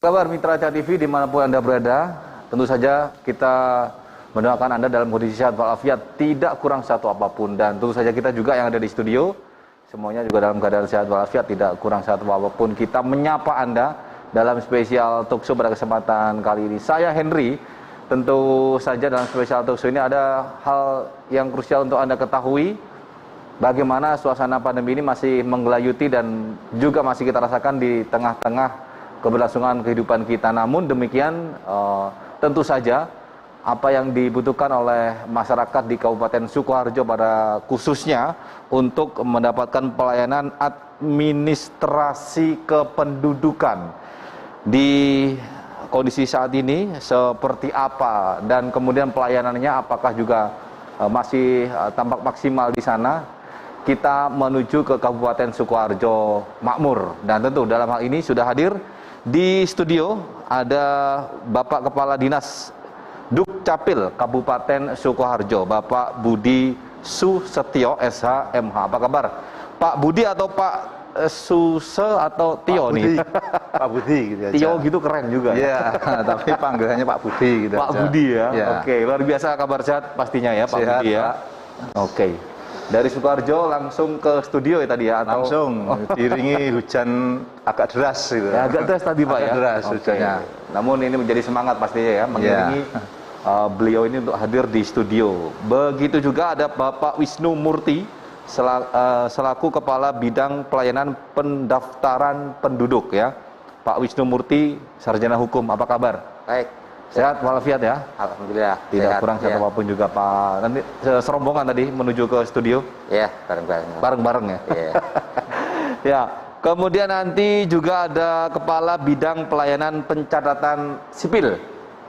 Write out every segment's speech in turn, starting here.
Kabar Mitra Cah TV dimanapun Anda berada, tentu saja kita mendoakan Anda dalam kondisi sehat walafiat, tidak kurang satu apapun. Dan tentu saja kita juga yang ada di studio, semuanya juga dalam keadaan sehat walafiat, tidak kurang satu apapun. Kita menyapa Anda dalam spesial talkshow pada kesempatan kali ini. Saya Henry, tentu saja dalam spesial talkshow ini ada hal yang krusial untuk Anda ketahui. Bagaimana suasana pandemi ini masih menggelayuti dan juga masih kita rasakan di tengah-tengah keberlangsungan kehidupan kita. Namun demikian tentu saja apa yang dibutuhkan oleh masyarakat di Kabupaten Sukoharjo pada khususnya untuk mendapatkan pelayanan administrasi kependudukan di kondisi saat ini seperti apa, dan kemudian pelayanannya apakah juga masih tampak maksimal di sana. Kita menuju ke Kabupaten Sukoharjo Makmur, dan tentu dalam hal ini sudah hadir di studio ada Bapak Kepala Dinas Dukcapil Kabupaten Sukoharjo, Bapak Budi Susetio SH MH. Apa kabar Pak Budi, atau Pak Suse atau Tio Pak nih? Pak Budi gitu aja. Tio gitu keren juga ya. Tapi panggilannya Pak Budi gitu Pak aja. Budi ya. Ya. Oke, luar biasa, kabar sehat pastinya ya Pak Sehat, Budi ya. Pak. Oke. Dari Sukoharjo langsung ke studio ya tadi ya, atau Langsung diiringi hujan agak deras gitu. ya, agak deras tadi Pak agak ya. deras Oke. hujannya. Namun ini menjadi semangat pastinya ya mengiringi beliau ini untuk hadir di studio. Begitu juga ada Bapak Wisnu Murti selaku Kepala Bidang Pelayanan Pendaftaran Penduduk ya. Pak Wisnu Murti, Sarjana Hukum, apa kabar? Baik, Sehat walafiat ya? alhamdulillah. Tidak sehat, kurang satu ya. apapun juga Pak. Nanti serombongan tadi menuju ke studio Ya, bareng-bareng. bareng-bareng ya. Ya. Ya, kemudian nanti juga ada Kepala Bidang Pelayanan Pencatatan Sipil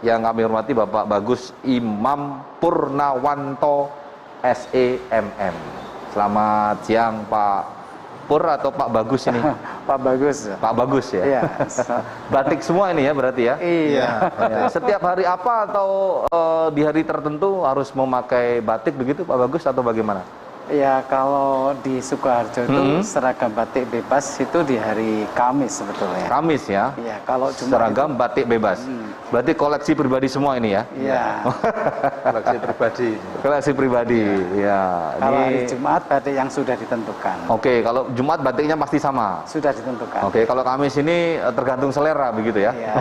yang kami hormati Bapak Bagus Imam Purnawanto SEMM. Selamat siang Pak Pur atau Pak Bagus ini? Pak Bagus. Pak Bagus ya? Iya. Batik semua ini ya berarti ya? Iya. Ya, setiap hari apa atau di hari tertentu harus memakai batik begitu Pak Bagus atau bagaimana? Ya, kalau di Sukoharjo itu seragam batik bebas itu di hari Kamis sebetulnya. Kamis ya? Iya, kalau Jumat Seragam batik bebas. Berarti koleksi pribadi semua ini ya? Iya. Koleksi pribadi. Koleksi pribadi. Ya. Kalau hari Ini Jumat batik yang sudah ditentukan. oke, kalau Jumat batiknya pasti sama. Sudah ditentukan. Oke, kalau Kamis ini tergantung selera begitu ya? Iya.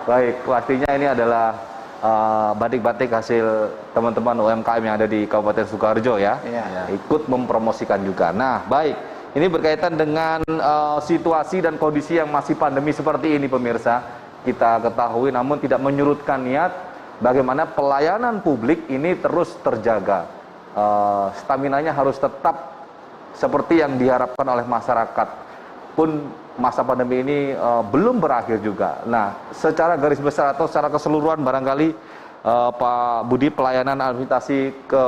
Baik, pastinya ini adalah batik-batik hasil teman-teman UMKM yang ada di Kabupaten Sukoharjo ya. Iya. Ikut mempromosikan juga. Nah, baik. Ini berkaitan dengan situasi dan kondisi yang masih pandemi seperti ini pemirsa. Kita ketahui namun tidak menyurutkan niat bagaimana pelayanan publik ini terus terjaga. Staminanya harus tetap seperti yang diharapkan oleh masyarakat. Pun masa pandemi ini belum berakhir juga. Nah, secara garis besar atau secara keseluruhan barangkali Pak Budi, pelayanan administrasi ke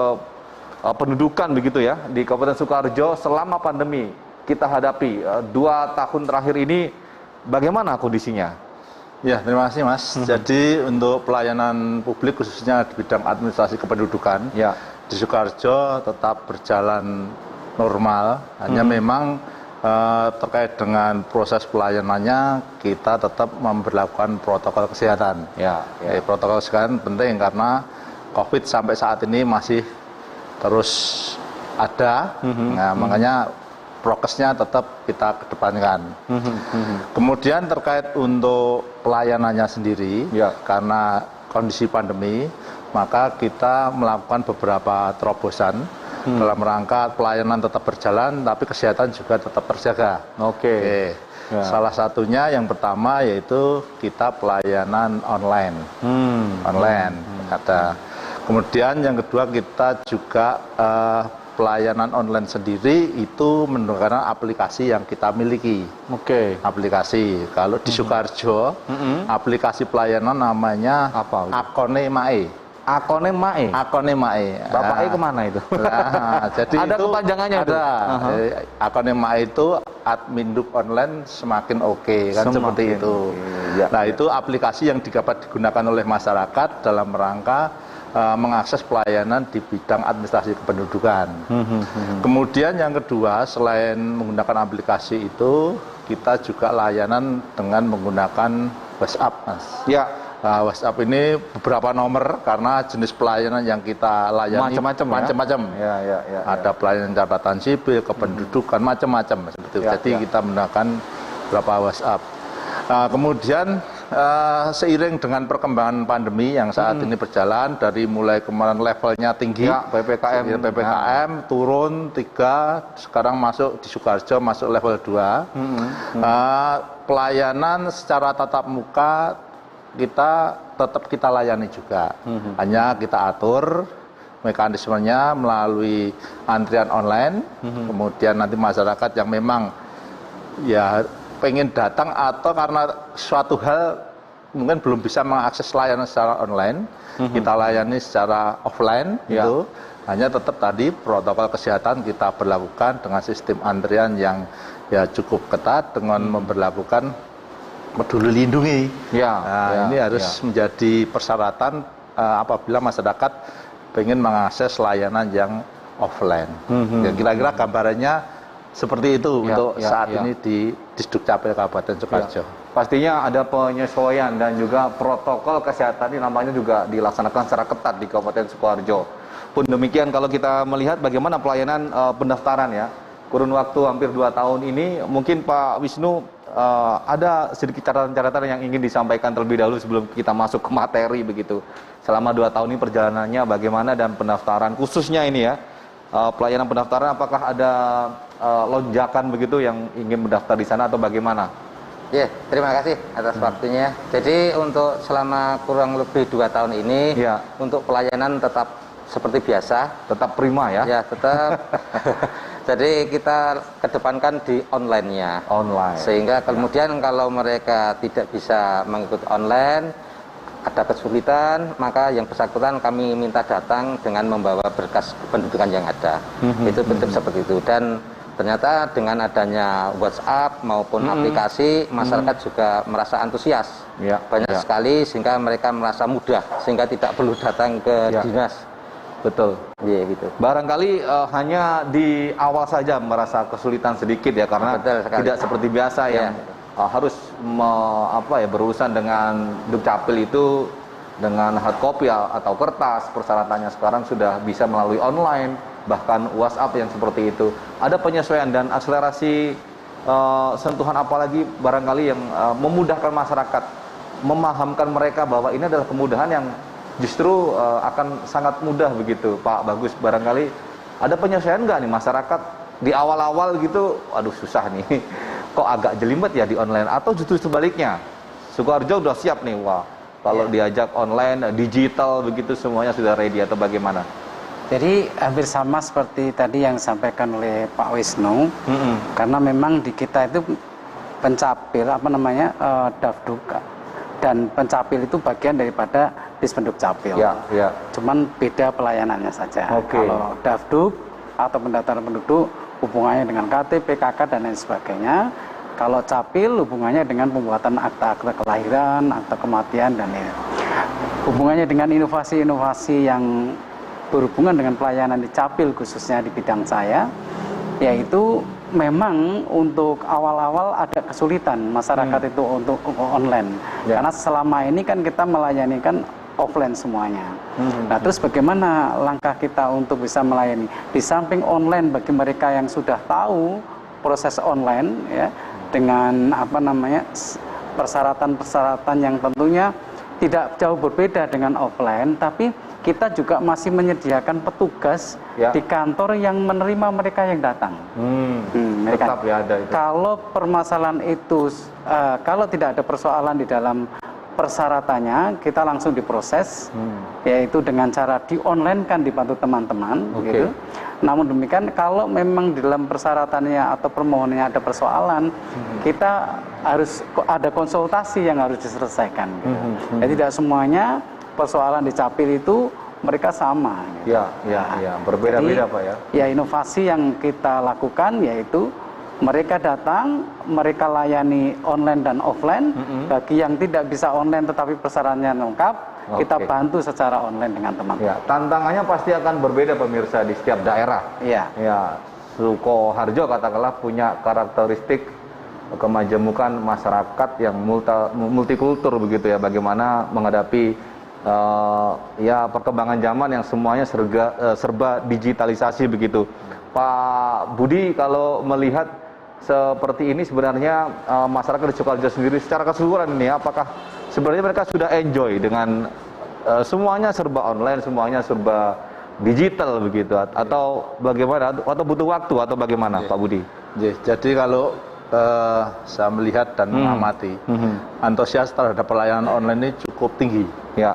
pendudukan begitu ya di Kabupaten Sukoharjo selama pandemi kita hadapi 2 tahun terakhir ini, bagaimana kondisinya? Ya, terima kasih Mas. Jadi untuk pelayanan publik khususnya di bidang administrasi kependudukan Ya. di Sukoharjo tetap berjalan normal. Hanya memang terkait dengan proses pelayanannya kita tetap memberlakukan protokol kesehatan. Ya. Protokol kesehatan penting karena COVID sampai saat ini masih terus ada. Nah, makanya prokesnya tetap kita kedepankan. Kemudian terkait untuk pelayanannya sendiri, Ya. karena kondisi pandemi, maka kita melakukan beberapa terobosan dalam rangka pelayanan tetap berjalan, tapi kesehatan juga tetap terjaga. Oke. Ya. Salah satunya yang pertama yaitu kita pelayanan online. Online ada. Kemudian yang kedua kita juga pelayanan online sendiri itu menggunakan aplikasi yang kita miliki. Oke. Aplikasi. Kalau di Sukoharjo, aplikasi pelayanan namanya Apa? Akone Mae. Akone Mae. Akone Mae. Bapak E kemana itu? Nah, jadi Ada itu kepanjangannya itu? ada. Jadi, Akone Mae itu adminduk online semakin oke, kan seperti itu. Ya. Nah, itu aplikasi yang dapat digunakan oleh masyarakat dalam rangka mengakses pelayanan di bidang administrasi kependudukan. Kemudian yang kedua, selain menggunakan aplikasi itu, kita juga layanan dengan menggunakan WhatsApp, Mas. Ya. Nah, WhatsApp ini beberapa nomor karena jenis pelayanan yang kita layani macam-macam. Ya. Ada pelayanan catatan sipil, kependudukan, macam-macam seperti itu. Jadi kita menggunakan beberapa WhatsApp. Nah, kemudian seiring dengan perkembangan pandemi yang saat ini berjalan, dari mulai kemarin levelnya tinggi, PPKM turun 3, sekarang masuk di Sukoharjo masuk level 2. Pelayanan secara tatap muka tetap kita layani juga. Hanya kita atur mekanismenya melalui antrian online. Kemudian nanti masyarakat yang memang ya pengen datang atau karena suatu hal mungkin belum bisa mengakses layanan secara online, kita layani secara offline gitu. Hanya tetap tadi protokol kesehatan kita berlakukan dengan sistem antrian yang ya cukup ketat dengan memberlakukan peduli lindungi. Ini harus menjadi persyaratan apabila masyarakat pengen mengakses layanan yang offline. Ya, kira-kira gambarannya seperti itu untuk saat ini di Disdukcapil Kabupaten Sukoharjo. Pastinya ada penyesuaian dan juga protokol kesehatan ini nampaknya juga dilaksanakan secara ketat di Kabupaten Sukoharjo. Pun demikian kalau kita melihat bagaimana pelayanan pendaftaran ya, kurun waktu hampir 2 tahun ini, mungkin Pak Wisnu ada sedikit catatan-catatan yang ingin disampaikan terlebih dahulu sebelum kita masuk ke materi begitu. Selama 2 tahun ini perjalanannya bagaimana dan pendaftaran khususnya ini ya, pelayanan pendaftaran apakah ada lonjakan begitu yang ingin mendaftar di sana atau bagaimana? Ya, terima kasih atas waktunya. Jadi untuk selama kurang lebih 2 tahun ini, untuk pelayanan tetap seperti biasa. Tetap prima ya? Ya, tetap. Jadi kita kedepankan di online-nya. Online. Sehingga kemudian kalau mereka tidak bisa mengikuti online, ada kesulitan, maka yang bersangkutan kami minta datang dengan membawa berkas kependudukan yang ada. Itu bentuk seperti itu. Dan ternyata dengan adanya WhatsApp maupun aplikasi, masyarakat juga merasa antusias. Banyak sekali sehingga mereka merasa mudah, sehingga tidak perlu datang ke dinas. Betul. Iya gitu. Barangkali hanya di awal saja merasa kesulitan sedikit ya, karena tidak seperti biasa yang harus berurusan dengan Dukcapil itu dengan hard copy atau kertas. Persyaratannya sekarang sudah bisa melalui online, bahkan WhatsApp yang seperti itu. Ada penyesuaian dan akselerasi sentuhan apalagi barangkali yang memudahkan masyarakat, memahamkan mereka bahwa ini adalah kemudahan yang justru akan sangat mudah begitu, Pak Bagus. Barangkali ada penyesuaian nggak nih masyarakat di awal-awal gitu, aduh susah nih, kok agak jelimet ya di online, atau justru sebaliknya, Sukoharjo udah siap nih, wah kalau diajak online, digital begitu semuanya sudah ready atau bagaimana? Jadi hampir sama seperti tadi yang disampaikan oleh Pak Wisnu, karena memang di kita itu pencapil Dafduk dan pencapil itu bagian daripada Dispendukcapil. Cuman beda pelayanannya saja. Kalau Dafduk atau pendaftaran penduduk hubungannya dengan KTP, KK dan lain sebagainya. Kalau Capil hubungannya dengan pembuatan akta-akta kelahiran, akta kematian dan lain. Hubungannya dengan inovasi-inovasi yang berhubungan dengan pelayanan di Capil khususnya di bidang saya, yaitu memang untuk awal-awal ada kesulitan masyarakat itu untuk online. Karena selama ini kan kita melayani kan offline semuanya. Nah, terus bagaimana langkah kita untuk bisa melayani? Di samping online bagi mereka yang sudah tahu proses online ya, dengan persyaratan-persyaratan yang tentunya tidak jauh berbeda dengan offline, tapi kita juga masih menyediakan petugas di kantor yang menerima mereka yang datang. Tetap ya ada itu. Kalau permasalahan itu, kalau tidak ada persoalan di dalam persyaratannya, kita langsung diproses, yaitu dengan cara di online kan dibantu teman-teman. Gitu. Namun demikian, kalau memang di dalam persyaratannya atau permohonannya ada persoalan, kita harus ada konsultasi yang harus diselesaikan. Gitu. Jadi tidak semuanya persoalan di Capil itu mereka sama. Gitu. Berbeda-beda Pak ya. Ya, inovasi yang kita lakukan yaitu mereka datang, mereka layani online dan offline. Bagi yang tidak bisa online tetapi persyaratannya lengkap, kita bantu secara online dengan teman-teman. Tantangannya pasti akan berbeda pemirsa di setiap daerah. Sukoharjo katakanlah punya karakteristik kemajemukan masyarakat yang multikultur begitu ya, bagaimana menghadapi ya perkembangan zaman yang semuanya serba digitalisasi begitu. Pak Budi, kalau melihat seperti ini sebenarnya masyarakat di Sukoharjo sendiri secara keseluruhan ini, apakah sebenarnya mereka sudah enjoy dengan semuanya serba online, semuanya serba digital begitu, atau bagaimana, atau butuh waktu atau bagaimana, Pak Budi? Jadi kalau saya melihat dan mengamati, antusias terhadap pelayanan online ini cukup tinggi. Ya.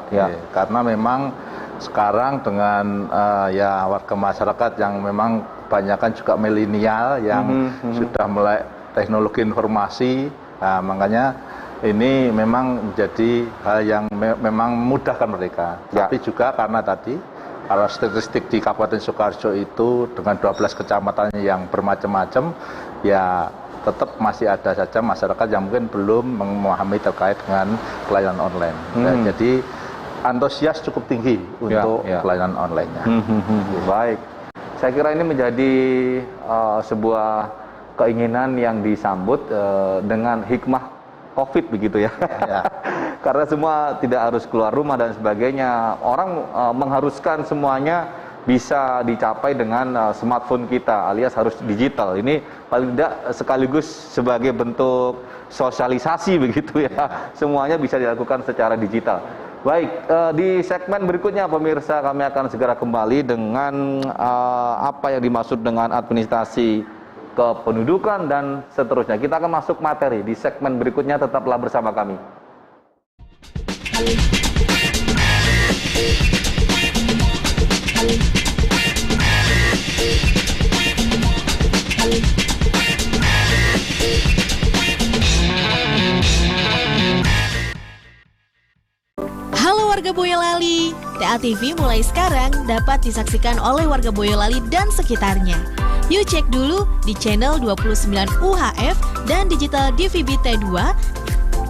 Karena memang sekarang dengan ya warga masyarakat yang memang kebanyakan juga milenial yang sudah mulai teknologi informasi, makanya ini memang menjadi hal yang memang memudahkan mereka. Tapi juga karena tadi kalau statistik di Kabupaten Sukoharjo itu dengan 12 kecamatan yang bermacam-macam, ya tetap masih ada saja masyarakat yang mungkin belum memahami terkait dengan pelayanan online. Jadi antusias cukup tinggi untuk pelayanan online-nya. Baik, saya kira ini menjadi sebuah keinginan yang disambut dengan hikmah COVID begitu ya. Karena semua tidak harus keluar rumah dan sebagainya. Orang mengharuskan semuanya bisa dicapai dengan smartphone kita, alias harus digital. Ini paling tidak sekaligus sebagai bentuk sosialisasi begitu ya. Semuanya bisa dilakukan secara digital. Baik, di segmen berikutnya pemirsa kami akan segera kembali dengan apa yang dimaksud dengan administrasi kependudukan dan seterusnya. Kita akan masuk materi di segmen berikutnya, tetaplah bersama kami. Halo warga Boyolali, TA TV mulai sekarang dapat disaksikan oleh warga Boyolali dan sekitarnya. Yuk cek dulu di channel 29 UHF dan digital DVB T2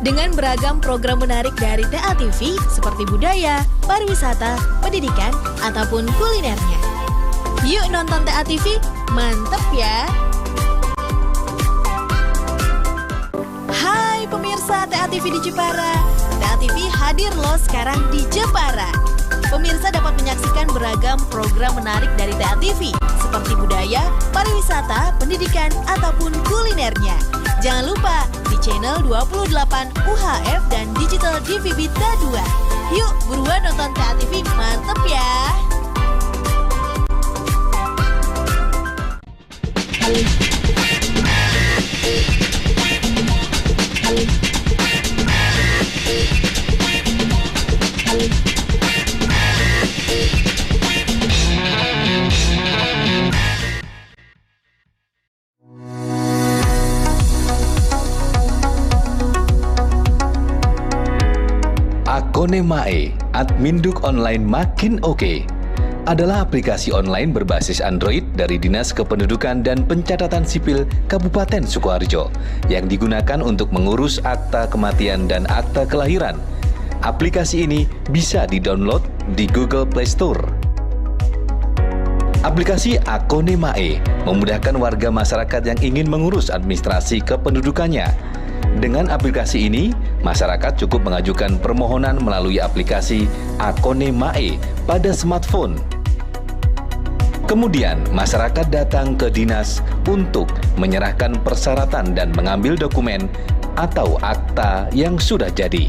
dengan beragam program menarik dari TA TV seperti budaya, pariwisata, pendidikan, ataupun kulinernya. Yuk nonton TA TV, mantep ya! Hai pemirsa TA TV di Jepara, TA TV hadir loh sekarang di Jepara. Pemirsa dapat menyaksikan beragam program menarik dari TA TV seperti budaya, pariwisata, pendidikan, ataupun kulinernya. Jangan lupa di channel 28 UHF dan digital DVB T2. Yuk buruan nonton TA TV, mantep ya! Akone Mae, Adminduk Online Makin Oke, adalah aplikasi online berbasis Android dari Dinas Kependudukan dan Pencatatan Sipil Kabupaten Sukoharjo yang digunakan untuk mengurus akta kematian dan akta kelahiran. Aplikasi ini bisa di-download di Google Play Store. Aplikasi Akone Mae memudahkan warga masyarakat yang ingin mengurus administrasi kependudukannya. Dengan aplikasi ini, masyarakat cukup mengajukan permohonan melalui aplikasi Akone Mae pada smartphone. Kemudian, masyarakat datang ke dinas untuk menyerahkan persyaratan dan mengambil dokumen atau akta yang sudah jadi.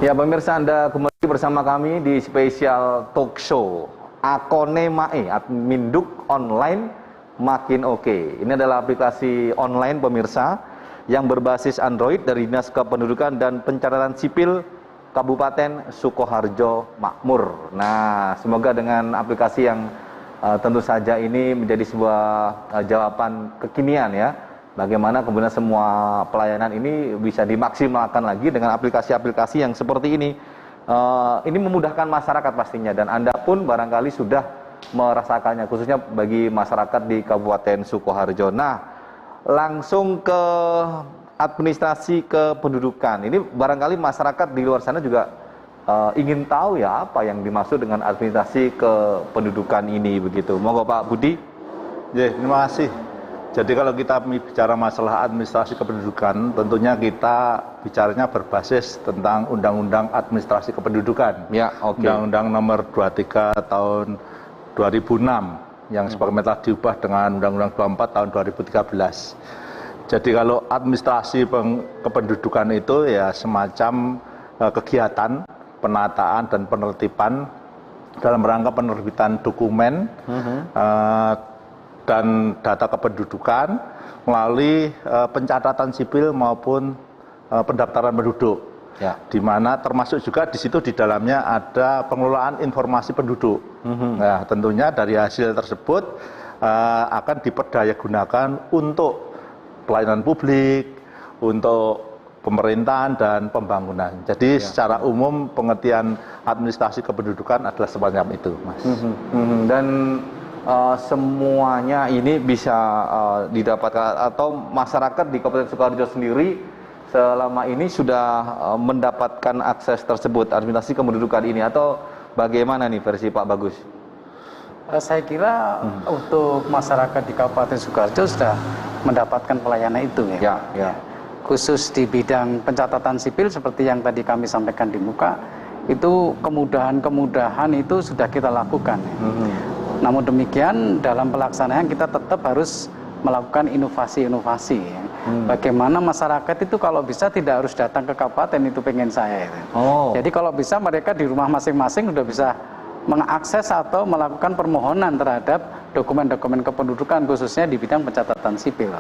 Ya pemirsa, Anda kembali bersama kami di spesial talk show Akone Mae, Adminduk Online Makin Oke. Ini adalah aplikasi online pemirsa yang berbasis Android dari Dinas Kependudukan dan Pencatatan Sipil Kabupaten Sukoharjo Makmur. Nah, semoga dengan aplikasi yang tentu saja ini menjadi sebuah jawaban kekinian ya. Bagaimana kemudian semua pelayanan ini bisa dimaksimalkan lagi dengan aplikasi-aplikasi yang seperti ini. Ini memudahkan masyarakat pastinya, dan Anda pun barangkali sudah merasakannya, khususnya bagi masyarakat di Kabupaten Sukoharjo. Nah, langsung ke administrasi kependudukan. Ini barangkali masyarakat di luar sana juga ingin tahu ya apa yang dimaksud dengan administrasi kependudukan ini begitu. Monggo Pak Budi. Ya, terima kasih. Jadi kalau kita bicara masalah administrasi kependudukan, tentunya kita bicaranya berbasis tentang Undang-Undang Administrasi Kependudukan. Ya, oke. Undang-Undang Nomor 23 tahun 2006 yang sebagaimana telah diubah dengan Undang-Undang 24 tahun 2013. Jadi kalau administrasi kependudukan itu ya semacam kegiatan penataan dan penertiban dalam rangka penerbitan dokumen dan data kependudukan melalui pencatatan sipil maupun pendaftaran penduduk. Ya. Di mana termasuk juga di situ di dalamnya ada pengelolaan informasi penduduk. Nah, tentunya dari hasil tersebut akan diperdayagunakan untuk pelayanan publik, untuk pemerintahan dan pembangunan. Jadi secara umum pengertian administrasi kependudukan adalah semacam itu, Mas. Dan semuanya ini bisa didapatkan atau masyarakat di Kabupaten Sukoharjo sendiri selama ini sudah mendapatkan akses tersebut administrasi kependudukan ini atau bagaimana nih versi Pak Bagus? Saya kira untuk masyarakat di Kabupaten Sukoharjo sudah mendapatkan pelayanan itu ya. Ya. Khusus di bidang pencatatan sipil seperti yang tadi kami sampaikan di muka, itu kemudahan-kemudahan itu sudah kita lakukan. Namun demikian dalam pelaksanaan kita tetap harus melakukan inovasi-inovasi. Bagaimana masyarakat itu kalau bisa tidak harus datang ke kabupaten, itu pengen saya. Jadi kalau bisa mereka di rumah masing-masing sudah bisa mengakses atau melakukan permohonan terhadap dokumen-dokumen kependudukan khususnya di bidang pencatatan sipil.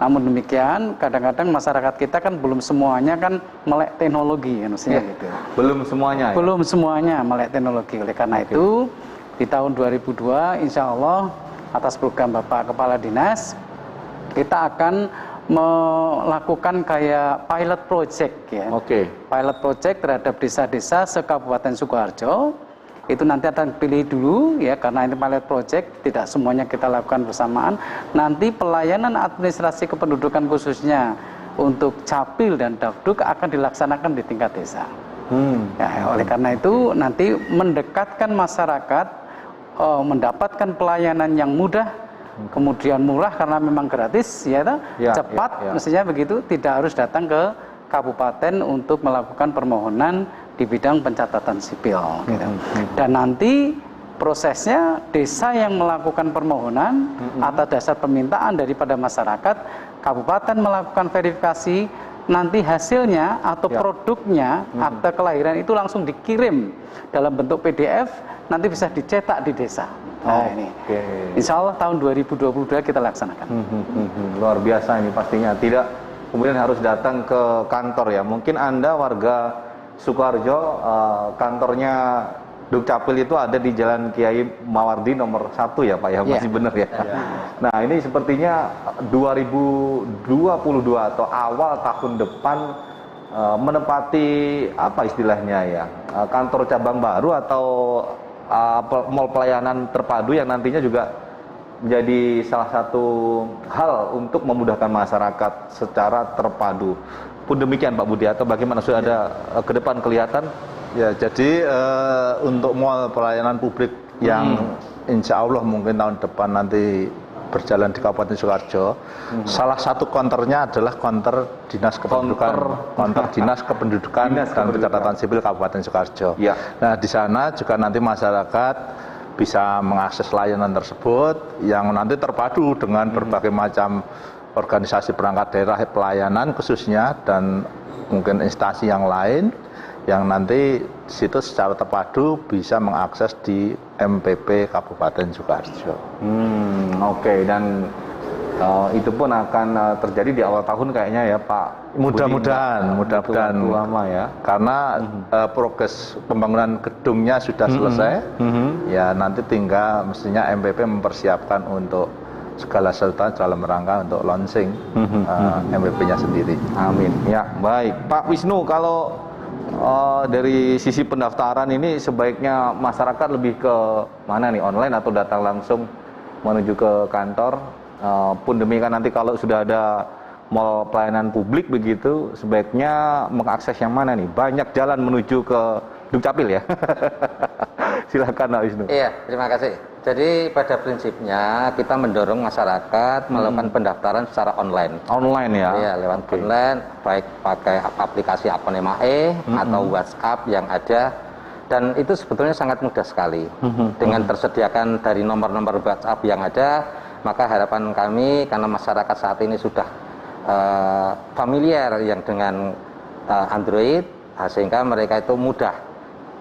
Namun demikian kadang-kadang masyarakat kita kan belum semuanya kan melek teknologi maksudnya gitu. Belum semuanya. Belum semuanya melek teknologi. Oleh karena itu di tahun 2002 insya Allah atas program Bapak Kepala Dinas kita akan melakukan kayak pilot project ya. Pilot project terhadap desa-desa se-Kabupaten Sukoharjo. Itu nanti akan pilih dulu ya, karena ini pilot project, tidak semuanya kita lakukan bersamaan. Nanti pelayanan administrasi kependudukan khususnya untuk Capil dan Dafduk akan dilaksanakan di tingkat desa. Ya, oleh karena itu nanti mendekatkan masyarakat, mendapatkan pelayanan yang mudah, kemudian murah karena memang gratis, ya, cepat, mestinya begitu, tidak harus datang ke kabupaten untuk melakukan permohonan di bidang pencatatan sipil. Gitu. Dan nanti prosesnya desa yang melakukan permohonan atas dasar permintaan daripada masyarakat, kabupaten melakukan verifikasi, nanti hasilnya atau produknya, akte kelahiran itu langsung dikirim dalam bentuk PDF, nanti bisa dicetak di desa. Nah, ini. Insya Allah tahun 2022 kita laksanakan. Luar biasa ini pastinya. Tidak kemudian harus datang ke kantor ya. Mungkin Anda warga Sukoharjo, kantornya Dukcapil itu ada di Jalan Kiai Mawardi nomor 1 ya Pak ya, masih benar ya. Nah ini sepertinya 2022 atau awal tahun depan menempati apa istilahnya ya, kantor cabang baru atau mall pelayanan terpadu yang nantinya juga menjadi salah satu hal untuk memudahkan masyarakat secara terpadu. Pun demikian Pak Budi, atau bagaimana sudah ada ke depan kelihatan? Ya, jadi untuk mall pelayanan publik yang insya Allah mungkin tahun depan nanti berjalan di Kabupaten Sukoharjo, salah satu konternya adalah konter Dinas Kependudukan, konter Dinas Kependudukan dan Pencatatan Sipil Kabupaten Sukoharjo. Nah, di sana juga nanti masyarakat bisa mengakses layanan tersebut yang nanti terpadu dengan berbagai macam organisasi perangkat daerah pelayanan khususnya dan mungkin instansi yang lain yang nanti di situ secara terpadu bisa mengakses di MPP Kabupaten Sukoharjo. Dan itu pun akan terjadi di awal tahun kayaknya ya Pak. Mudah-mudahan lama ya. Karena progres pembangunan gedungnya sudah selesai. Ya nanti tinggal mestinya MPP mempersiapkan untuk segala sesuatu dalam rangka untuk launching MPP-nya sendiri. Amin. Ya, baik. Pak Wisnu, kalau dari sisi pendaftaran ini sebaiknya masyarakat lebih ke mana nih, online atau datang langsung menuju ke kantor? Pun demikian nanti kalau sudah ada mall pelayanan publik begitu, sebaiknya mengakses yang mana nih? Banyak jalan menuju ke Dukcapil ya. Silakan Pak Wisnu. Iya, terima kasih. Jadi pada prinsipnya kita mendorong masyarakat melakukan pendaftaran secara online. Online ya? Iya, lewat online, baik pakai aplikasi Konemae atau WhatsApp yang ada. Dan itu sebetulnya sangat mudah sekali. Dengan tersediakan dari nomor-nomor WhatsApp yang ada, maka harapan kami karena masyarakat saat ini sudah familiar yang dengan Android, sehingga mereka itu mudah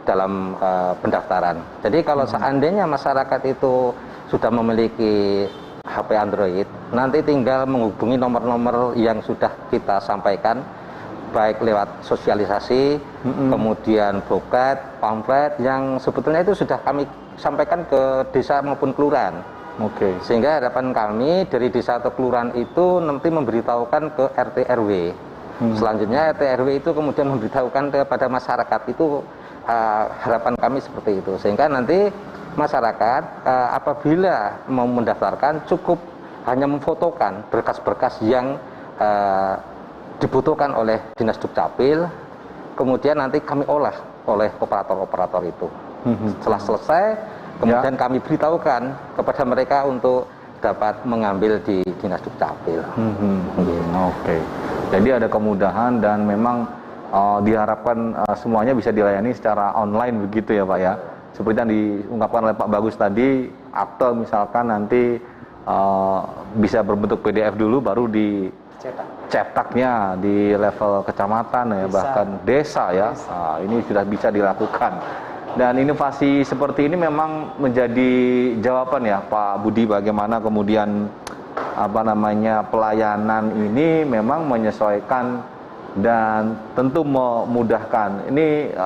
dalam pendaftaran. Jadi kalau seandainya masyarakat itu sudah memiliki HP Android, nanti tinggal menghubungi nomor-nomor yang sudah kita sampaikan, baik lewat sosialisasi, kemudian booklet, pamflet yang sebetulnya itu sudah kami sampaikan ke desa maupun kelurahan. Sehingga harapan kami dari desa atau kelurahan itu nanti memberitahukan ke RT RW. Selanjutnya RT RW itu kemudian memberitahukan kepada masyarakat. Itu harapan kami seperti itu, sehingga nanti masyarakat apabila mau mendaftarkan cukup hanya memfotokan berkas-berkas yang dibutuhkan oleh Dinas Dukcapil, kemudian nanti kami olah oleh operator-operator itu. Setelah selesai, kemudian kami beritahukan kepada mereka untuk dapat mengambil di Dinas Dukcapil. Jadi ada kemudahan dan memang diharapkan semuanya bisa dilayani secara online begitu ya Pak ya. Seperti yang diungkapkan oleh Pak Bagus tadi, akte misalkan nanti bisa berbentuk PDF dulu, baru dicetaknya di level kecamatan ya, bahkan desa ya. Ini sudah bisa dilakukan. Dan inovasi seperti ini memang menjadi jawaban ya Pak Budi, bagaimana kemudian pelayanan ini memang menyesuaikan dan tentu memudahkan. Ini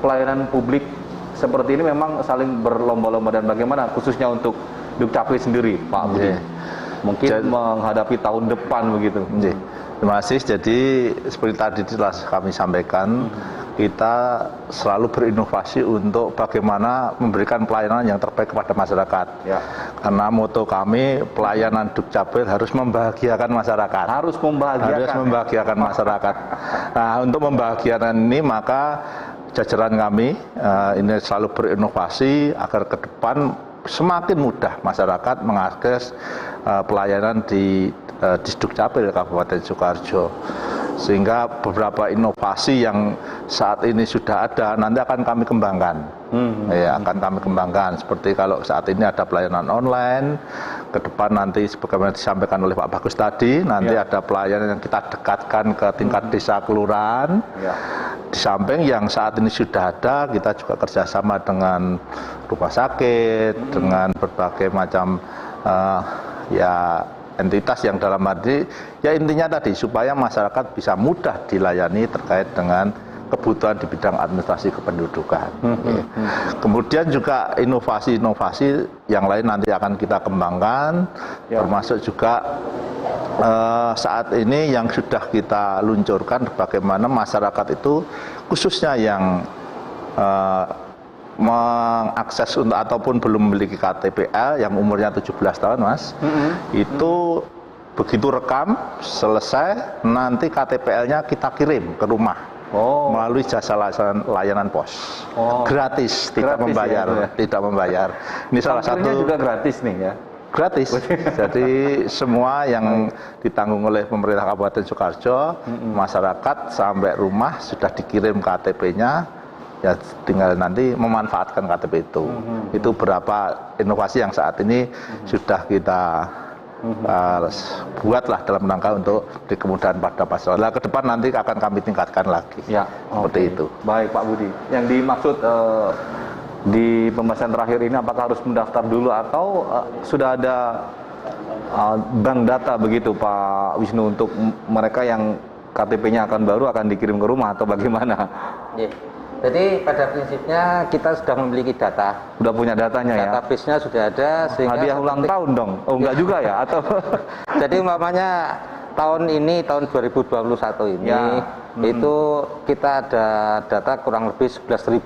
pelayanan publik seperti ini memang saling berlomba-lomba, dan bagaimana khususnya untuk Dukcapil sendiri, Pak Budi? Mungkin menghadapi tahun depan begitu. Terima kasih. Jadi seperti tadi telah kami sampaikan, kita selalu berinovasi untuk bagaimana memberikan pelayanan yang terbaik kepada masyarakat. Karena moto kami, pelayanan Dukcapil harus membahagiakan masyarakat. Harus membahagiakan masyarakat. Nah, untuk membahagiakan ini maka jajaran kami ini selalu berinovasi agar ke depan semakin mudah masyarakat mengakses pelayanan di Dukcapil Kabupaten Sukoharjo. Sehingga beberapa inovasi yang saat ini sudah ada nanti akan kami kembangkan. Akan kami kembangkan. Seperti kalau saat ini ada pelayanan online, ke depan nanti sebagaimana disampaikan oleh Pak Bagus tadi, nanti ada pelayanan yang kita dekatkan ke tingkat desa kelurahan. Di samping yang saat ini sudah ada, kita juga kerjasama dengan rumah sakit, dengan berbagai macam entitas yang dalam arti ya intinya tadi supaya masyarakat bisa mudah dilayani terkait dengan kebutuhan di bidang administrasi kependudukan. Kemudian juga inovasi-inovasi yang lain nanti akan kita kembangkan, termasuk juga saat ini yang sudah kita luncurkan bagaimana masyarakat itu khususnya yang mengakses untuk ataupun belum memiliki KTPL yang umurnya 17 tahun Mas, itu begitu rekam selesai nanti KTPL-nya kita kirim ke rumah melalui jasa layanan pos, gratis, tidak membayar, tidak membayar. Ini salah satu juga gratis nih ya. Gratis. Jadi semua yang ditanggung oleh pemerintah Kabupaten Sukoharjo, masyarakat sampai rumah sudah dikirim KTP-nya. Ya tinggal nanti memanfaatkan KTP itu. Itu berapa inovasi yang saat ini sudah kita buatlah dalam rangka untuk di kemudahan pada masyarakat. Nah, ke depan nanti akan kami tingkatkan lagi. Seperti itu. Baik Pak Budi. Yang dimaksud di pembahasan terakhir ini apakah harus mendaftar dulu atau sudah ada bank data begitu Pak Wisnu untuk mereka yang KTP-nya akan baru akan dikirim ke rumah atau bagaimana? Jadi pada prinsipnya kita sudah memiliki data. Sudah punya datanya ya? Database-nya sudah ada. Hadiah ulang tahun dong? Oh enggak juga ya? Atau jadi umpamanya tahun ini, tahun 2021 ini, itu kita ada data kurang lebih 11.000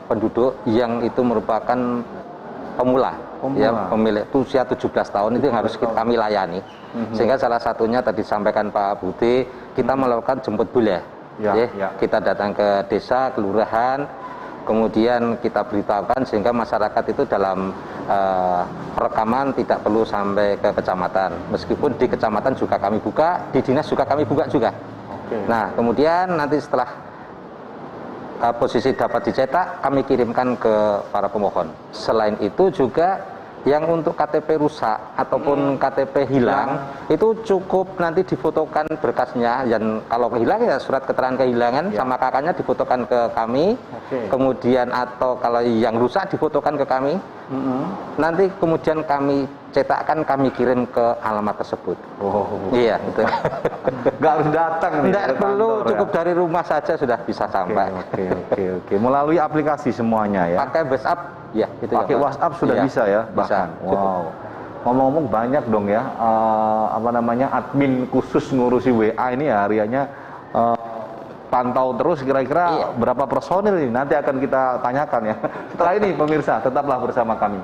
penduduk yang itu merupakan pemula. ya pemilik usia 17 tahun itu yang harus kami layani. Sehingga salah satunya tadi disampaikan Pak Budi, kita melakukan jemput bola. Kita datang ke desa, kelurahan, kemudian kita beritahukan sehingga masyarakat itu dalam perekaman tidak perlu sampai ke kecamatan. Meskipun di kecamatan juga kami buka, di dinas juga kami buka juga. Nah, kemudian nanti setelah posisi dapat dicetak, kami kirimkan ke para pemohon. Selain itu juga yang untuk KTP rusak ataupun KTP hilang, itu cukup nanti difotokan berkasnya. Dan kalau kehilangan ya surat keterangan kehilangan sama kakaknya difotokan ke kami. Kemudian atau kalau yang rusak difotokan ke kami. Nanti kemudian kami cetakkan, kami kirim ke alamat tersebut. Iya, itu. Nggak harus datang. Nggak perlu, cukup dari rumah saja sudah bisa sampai. Oke. Melalui aplikasi semuanya ya. Pakai WhatsApp, ya. Itu pakai ya, WhatsApp sudah bisa ya, bahkan. Bisa. Wow. Ngomong-ngomong banyak dong ya, admin khusus ngurusi WA ini ya, hariannya pantau terus kira-kira berapa personil ini, nanti akan kita tanyakan ya. Setelah ini pemirsa, tetaplah bersama kami.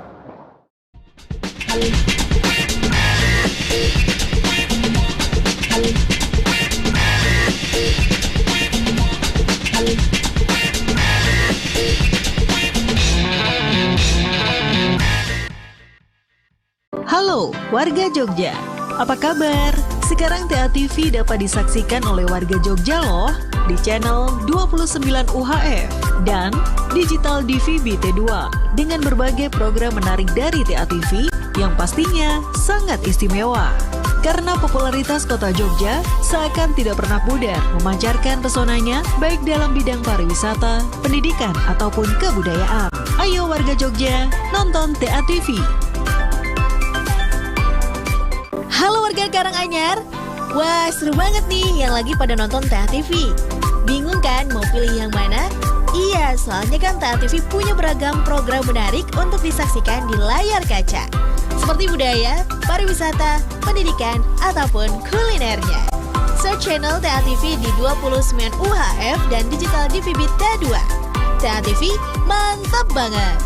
Halo warga Jogja, apa kabar? Sekarang TA TV dapat disaksikan oleh warga Jogja loh di channel 29 UHF dan Digital DVB T2 dengan berbagai program menarik dari TA TV yang pastinya sangat istimewa. Karena popularitas kota Jogja seakan tidak pernah pudar memancarkan pesonanya baik dalam bidang pariwisata, pendidikan, ataupun kebudayaan. Ayo warga Jogja, nonton TA TV. Halo warga Karanganyar, wah seru banget nih yang lagi pada nonton TA TV. Bingung kan mau pilih yang mana? Iya, soalnya kan TA TV punya beragam program menarik untuk disaksikan di layar kaca. Seperti budaya, pariwisata, pendidikan, ataupun kulinernya. Search channel TA TV di 29 UHF dan Digital DVB T2. TA TV mantap banget!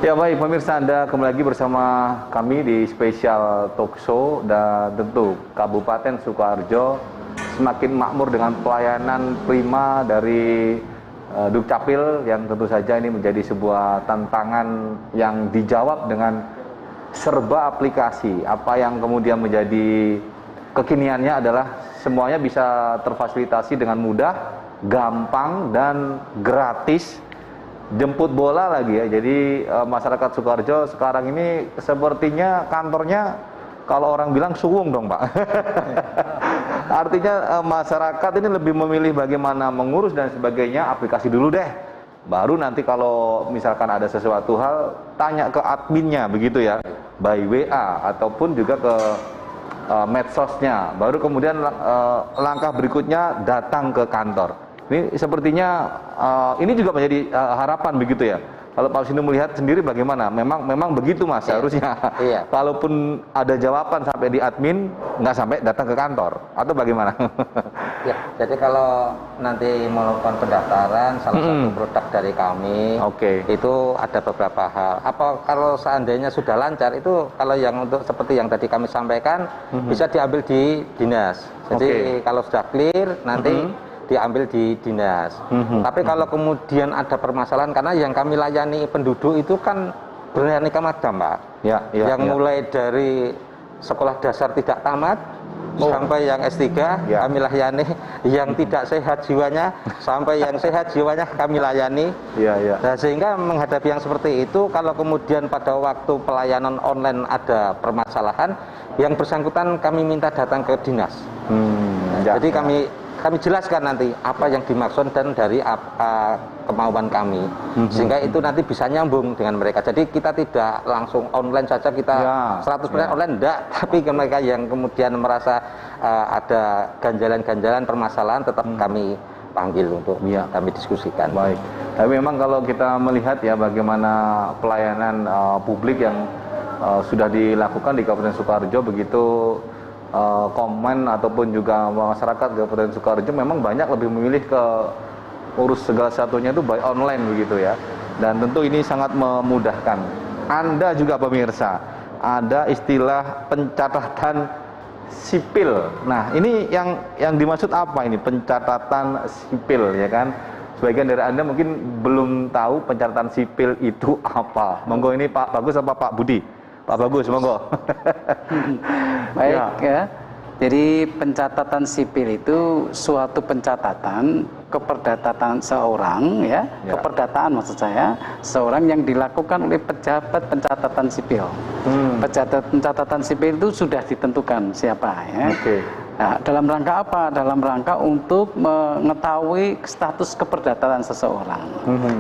Ya baik pemirsa, Anda kembali lagi bersama kami di spesial talk show, dan tentu Kabupaten Sukoharjo semakin makmur dengan pelayanan prima dari Dukcapil yang tentu saja ini menjadi sebuah tantangan yang dijawab dengan serba aplikasi. Apa yang kemudian menjadi kekiniannya adalah semuanya bisa terfasilitasi dengan mudah, gampang, dan gratis. Jemput bola lagi ya. Jadi masyarakat Sukoharjo sekarang ini sepertinya kantornya kalau orang bilang suwung dong Pak. Artinya masyarakat ini lebih memilih bagaimana mengurus dan sebagainya, aplikasi dulu deh. Baru nanti kalau misalkan ada sesuatu hal tanya ke adminnya begitu ya, by WA ataupun juga ke medsosnya. Baru kemudian langkah berikutnya datang ke kantor. Ini sepertinya ini juga menjadi harapan begitu ya. Kalau Pak Wisnu melihat sendiri bagaimana? Memang begitu Mas harusnya. Iya. Kalaupun ada jawaban sampai di admin, nggak sampai datang ke kantor atau bagaimana? Ya, jadi kalau nanti melakukan pendaftaran salah satu produk dari kami, itu ada beberapa hal. Apa kalau seandainya sudah lancar itu kalau yang untuk seperti yang tadi kami sampaikan bisa diambil di dinas. Jadi kalau sudah clear nanti diambil di dinas. Tapi kalau kemudian ada permasalahan, karena yang kami layani penduduk itu kan beraneka macam Pak. Yang mulai dari sekolah dasar tidak tamat sampai yang S3 kami layani, yang tidak sehat jiwanya sampai yang sehat jiwanya kami layani. Nah, sehingga menghadapi yang seperti itu, kalau kemudian pada waktu pelayanan online ada permasalahan, yang bersangkutan kami minta datang ke dinas. Jadi kami jelaskan nanti apa yang dimaksud dan dari apa kemauan kami, sehingga itu nanti bisa nyambung dengan mereka. Jadi kita tidak langsung online saja, kita 100% online enggak, tapi ke mereka yang kemudian merasa ada ganjalan-ganjalan permasalahan tetap kami panggil untuk kami diskusikan. Baik. Tapi memang kalau kita melihat ya bagaimana pelayanan publik yang sudah dilakukan di Kabupaten Sukoharjo, begitu komen ataupun juga masyarakat Kabupaten Sukoharjo memang banyak lebih memilih ke urus segala satunya itu by online begitu ya. Dan tentu ini sangat memudahkan. Anda juga pemirsa, ada istilah pencatatan sipil. Nah, ini yang dimaksud apa ini pencatatan sipil ya kan? Sebagian dari Anda mungkin belum tahu pencatatan sipil itu apa. Monggo ini Pak Bagus apa Pak Budi? Pak Bagus, monggo. Baik ya. Jadi pencatatan sipil itu suatu pencatatan keperdataan seorang ya, keperdataan maksud saya, seorang yang dilakukan oleh pejabat pencatatan sipil. Pencatatan sipil itu sudah ditentukan siapa ya. Nah, dalam rangka apa? Dalam rangka untuk mengetahui status keperdataan seseorang.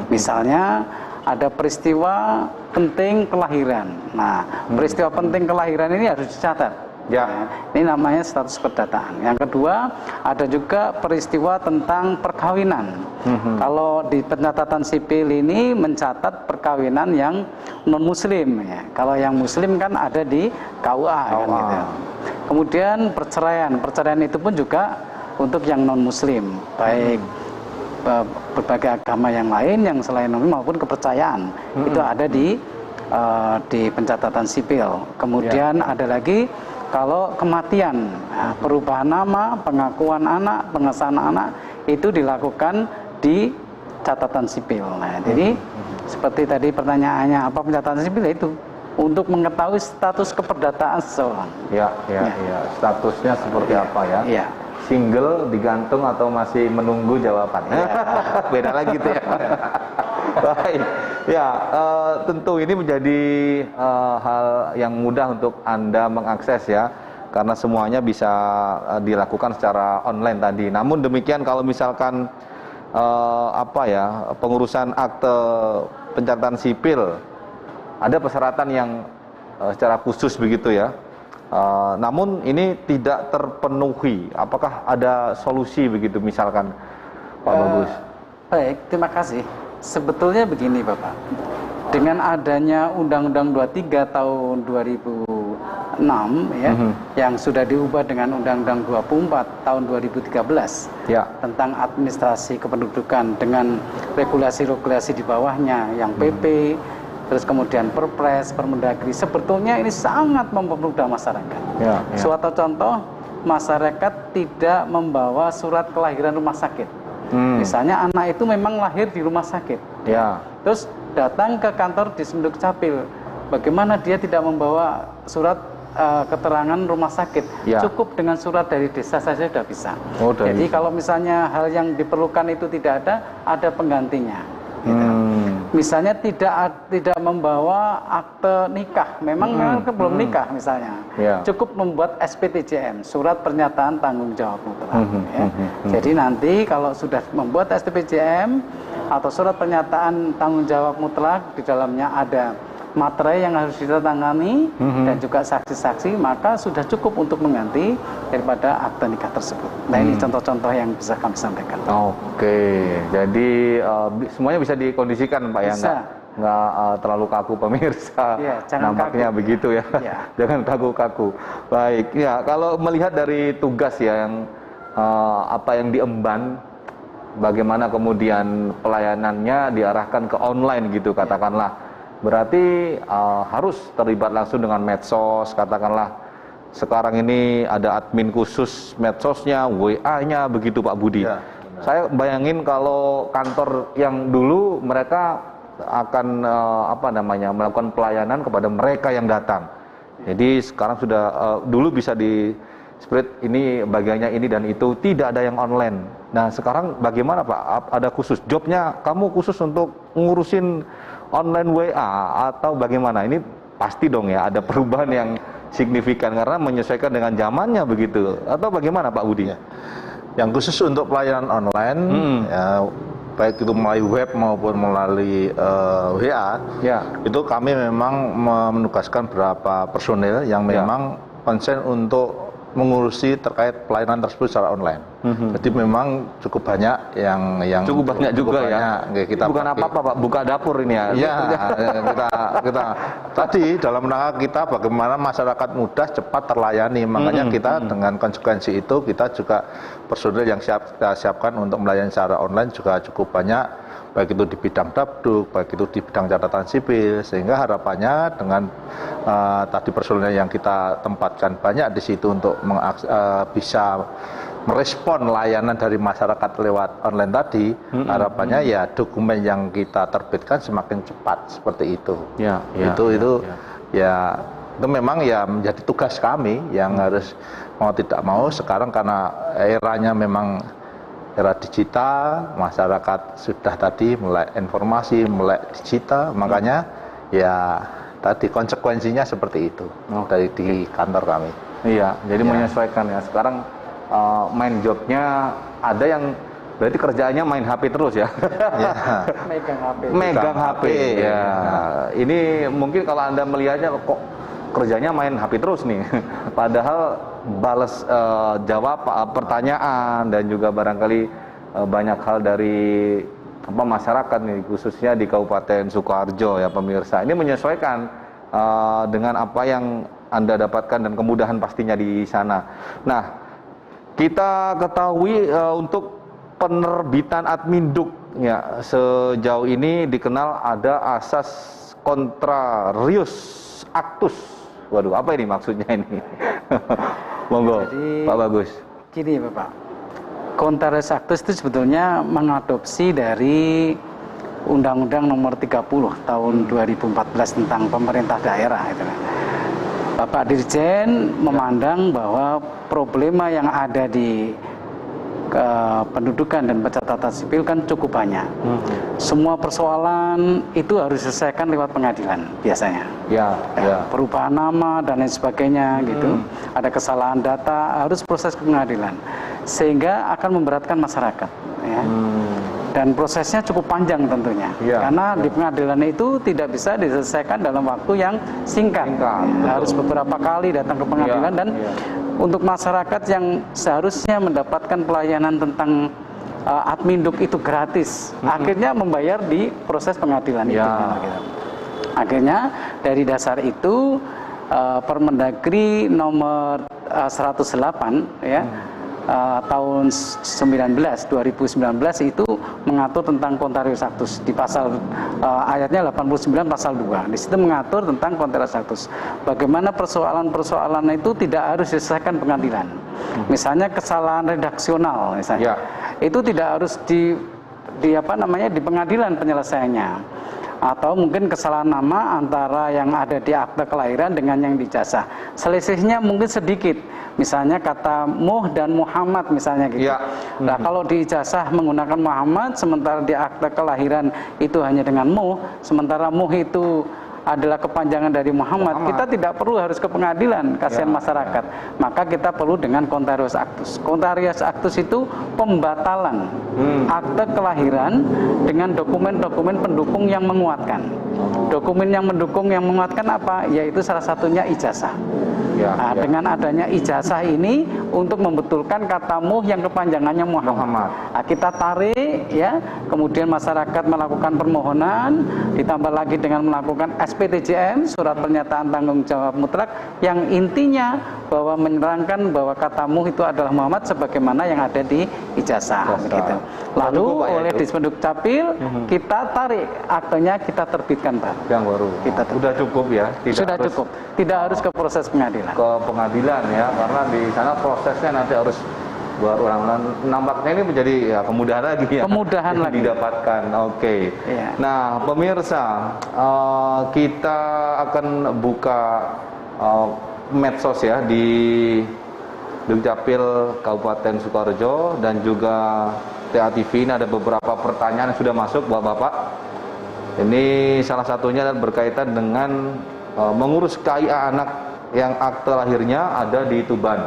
Misalnya ada peristiwa penting kelahiran. Nah, peristiwa penting kelahiran ini harus dicatat. Ya, ini namanya status keperdataan. Yang kedua, ada juga peristiwa tentang perkawinan. Kalau di pencatatan sipil ini mencatat perkawinan yang non muslim ya. Kalau yang muslim kan ada di KUA kan gitu. Kemudian perceraian itu pun juga untuk yang non muslim, baik berbagai agama yang lain yang selain non maupun kepercayaan. Itu ada di pencatatan sipil. Kemudian ada lagi kalau kematian, perubahan nama, pengakuan anak, pengesahan anak itu dilakukan di catatan sipil. Nah, jadi seperti tadi pertanyaannya apa pencatatan sipil itu untuk mengetahui status keperdataan seseorang. Ya. Statusnya seperti apa ya? Ya. Single, digantung atau masih menunggu jawabannya? Beda lagi tuh ya. Baik, ya tentu ini menjadi hal yang mudah untuk Anda mengakses ya, karena semuanya bisa dilakukan secara online tadi. Namun demikian kalau misalkan pengurusan akte pencatatan sipil, ada persyaratan yang secara khusus begitu ya. Namun ini tidak terpenuhi. Apakah ada solusi begitu misalkan, Pak Bagus? Baik, terima kasih. Sebetulnya begini Bapak, dengan adanya Undang-Undang 23 tahun 2006 ya, yang sudah diubah dengan Undang-Undang 24 tahun 2013 tentang administrasi kependudukan dengan regulasi-regulasi di bawahnya yang PP, terus kemudian Perpres, Permendagri, sebetulnya ini sangat mempermudah masyarakat. Suatu contoh, masyarakat tidak membawa surat kelahiran rumah sakit. Misalnya anak itu memang lahir di rumah sakit, terus datang ke kantor Dismenduk Capil, bagaimana dia tidak membawa surat keterangan rumah sakit? Cukup dengan surat dari desa saja sudah bisa. Jadi kalau misalnya hal yang diperlukan itu tidak ada penggantinya. Misalnya tidak membawa akte nikah, memang belum nikah misalnya, cukup membuat SPTJM, surat pernyataan tanggung jawab mutlak. Jadi nanti kalau sudah membuat SPTJM atau surat pernyataan tanggung jawab mutlak, di dalamnya ada materai yang harus ditandatangani dan juga saksi-saksi, maka sudah cukup untuk mengganti daripada akte nikah tersebut. Nah, ini contoh-contoh yang bisa kami sampaikan. Oke, jadi semuanya bisa dikondisikan Pak ya, nggak terlalu kaku pemirsa. Nampaknya kaku. Begitu ya. Jangan kaku-kaku. Baik, ya kalau melihat dari tugas ya yang apa yang diemban, bagaimana kemudian pelayanannya diarahkan ke online gitu katakanlah. Berarti harus terlibat langsung dengan medsos, katakanlah sekarang ini ada admin khusus medsosnya, WA-nya begitu Pak Budi. Saya bayangin kalau kantor yang dulu mereka akan melakukan pelayanan kepada mereka yang datang. Jadi sekarang sudah dulu bisa di spread ini bagiannya ini dan itu, tidak ada yang online. Nah sekarang bagaimana Pak? Ada khusus jobnya, kamu khusus untuk ngurusin online WA atau bagaimana? Ini pasti dong ya ada perubahan yang signifikan karena menyesuaikan dengan zamannya begitu. Atau bagaimana Pak Budi? Yang khusus untuk pelayanan online, ya, baik itu melalui web maupun melalui WA, itu kami memang menugaskan beberapa personil yang memang konsen untuk mengurusi terkait pelayanan tersebut secara online. Jadi memang cukup banyak yang Cukup banyak juga ya. banyak kita bukan pakai. apa-apa Pak, buka dapur ini ya. Iya, kita tadi dalam rangka kita bagaimana masyarakat mudah cepat terlayani, makanya kita dengan konsekuensi itu kita juga personil yang kita siapkan untuk melayani secara online juga cukup banyak, baik itu di bidang Dabduk, baik itu di bidang catatan sipil, sehingga harapannya dengan tadi personil yang kita tempatkan banyak di situ untuk bisa merespon layanan dari masyarakat lewat online tadi, harapannya ya dokumen yang kita terbitkan semakin cepat seperti itu. Itu memang ya menjadi tugas kami yang harus mau tidak mau sekarang karena eranya memang era digital, masyarakat sudah tadi melek informasi, melek digital, makanya ya tadi konsekuensinya seperti itu dari di kantor kami. Iya, jadi menyesuaikan ya. Sekarang main jobnya ada yang berarti kerjaannya main HP terus ya. Megang HP. Ya. Ini mungkin kalau Anda melihatnya kok kerjanya main HP terus nih. Padahal balas jawab pertanyaan dan juga barangkali banyak hal dari masyarakat nih, khususnya di Kabupaten Sukoharjo ya pemirsa. Ini menyesuaikan dengan apa yang Anda dapatkan dan kemudahan pastinya di sana. Nah, kita ketahui untuk penerbitan Adminduk ya sejauh ini dikenal ada asas contrarius actus. Waduh, apa ini maksudnya ini? Monggo, Pak Bagus. Gini Bapak, contrarius actus itu sebetulnya mengadopsi dari Undang-Undang Nomor 30 Tahun 2014 tentang pemerintah daerah itu. Bapak Dirjen memandang bahwa problema yang ada di pendudukan dan pencatatan sipil kan cukup banyak. Semua persoalan itu harus diselesaikan lewat pengadilan biasanya. Perubahan nama dan lain sebagainya gitu. Ada kesalahan data harus proses ke pengadilan, sehingga akan memberatkan masyarakat. Ya. Dan prosesnya cukup panjang tentunya, karena di pengadilan itu tidak bisa diselesaikan dalam waktu yang singkat. Harus beberapa kali datang ke pengadilan dan untuk masyarakat yang seharusnya mendapatkan pelayanan tentang Adminduk itu gratis, akhirnya membayar di proses pengadilan itu. Akhirnya dari dasar itu Permendagri nomor 108 ya tahun 2019 itu mengatur tentang contrarius actus di pasal ayatnya 89 pasal 2. Di situ mengatur tentang contrarius actus. Bagaimana persoalan-persoalan itu tidak harus diselesaikan pengadilan. Misalnya kesalahan redaksional misalnya. Itu tidak harus di pengadilan penyelesaiannya. Atau mungkin kesalahan nama antara yang ada di akte kelahiran dengan yang dijazah. Selisihnya mungkin sedikit. Misalnya kata Muh dan Muhammad misalnya gitu. Nah, kalau di ijazah menggunakan Muhammad, sementara di akte kelahiran itu hanya dengan Muh, sementara Muh itu adalah kepanjangan dari Muhammad. Kita tidak perlu harus ke pengadilan, kasihan masyarakat. Maka kita perlu dengan contrarius actus. Contrarius actus itu pembatalan akte kelahiran dengan dokumen-dokumen pendukung yang menguatkan. Dokumen yang mendukung yang menguatkan apa? Yaitu salah satunya ijazah. Dengan adanya ijazah ini untuk membetulkan kata Muh yang kepanjangannya Muhammad. Nah, kita tarik ya, kemudian masyarakat melakukan permohonan, ditambah lagi dengan melakukan SPTJM, surat pernyataan tanggung jawab mutlak, yang intinya bahwa menerangkan bahwa kata Muh itu adalah Muhammad sebagaimana yang ada di ijazah. Gitu. Lalu oleh Dispenduk Capil kita tarik aktenya, kita terbitkan Pak. Yang baru. Sudah cukup ya. Sudah cukup. Tidak harus ke proses pengadilan. Ke pengadilan ya, karena di sana prosesnya nanti harus buat orang nampaknya ini menjadi ya kemudahan lagi ya. Kemudahan lagi didapatkan. Oke. Nah, pemirsa, kita akan buka medsos ya di Dukcapil Kabupaten Sukoharjo dan juga TATV. Ini ada beberapa pertanyaan yang sudah masuk Bapak-bapak. Ini salah satunya berkaitan dengan mengurus KIA anak yang akte lahirnya ada di Tuban.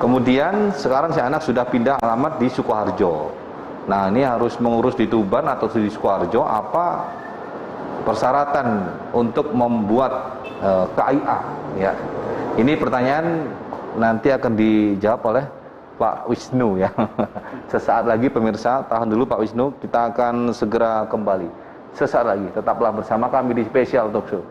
Kemudian sekarang si anak sudah pindah alamat di Sukoharjo. Nah, ini harus mengurus di Tuban atau di Sukoharjo, apa persyaratan untuk membuat KIA ya. Ini pertanyaan nanti akan dijawab oleh Pak Wisnu ya. Sesaat lagi pemirsa, tahan dulu Pak Wisnu, kita akan segera kembali. Sesaat lagi, tetaplah bersama kami di Spesial Talk Show.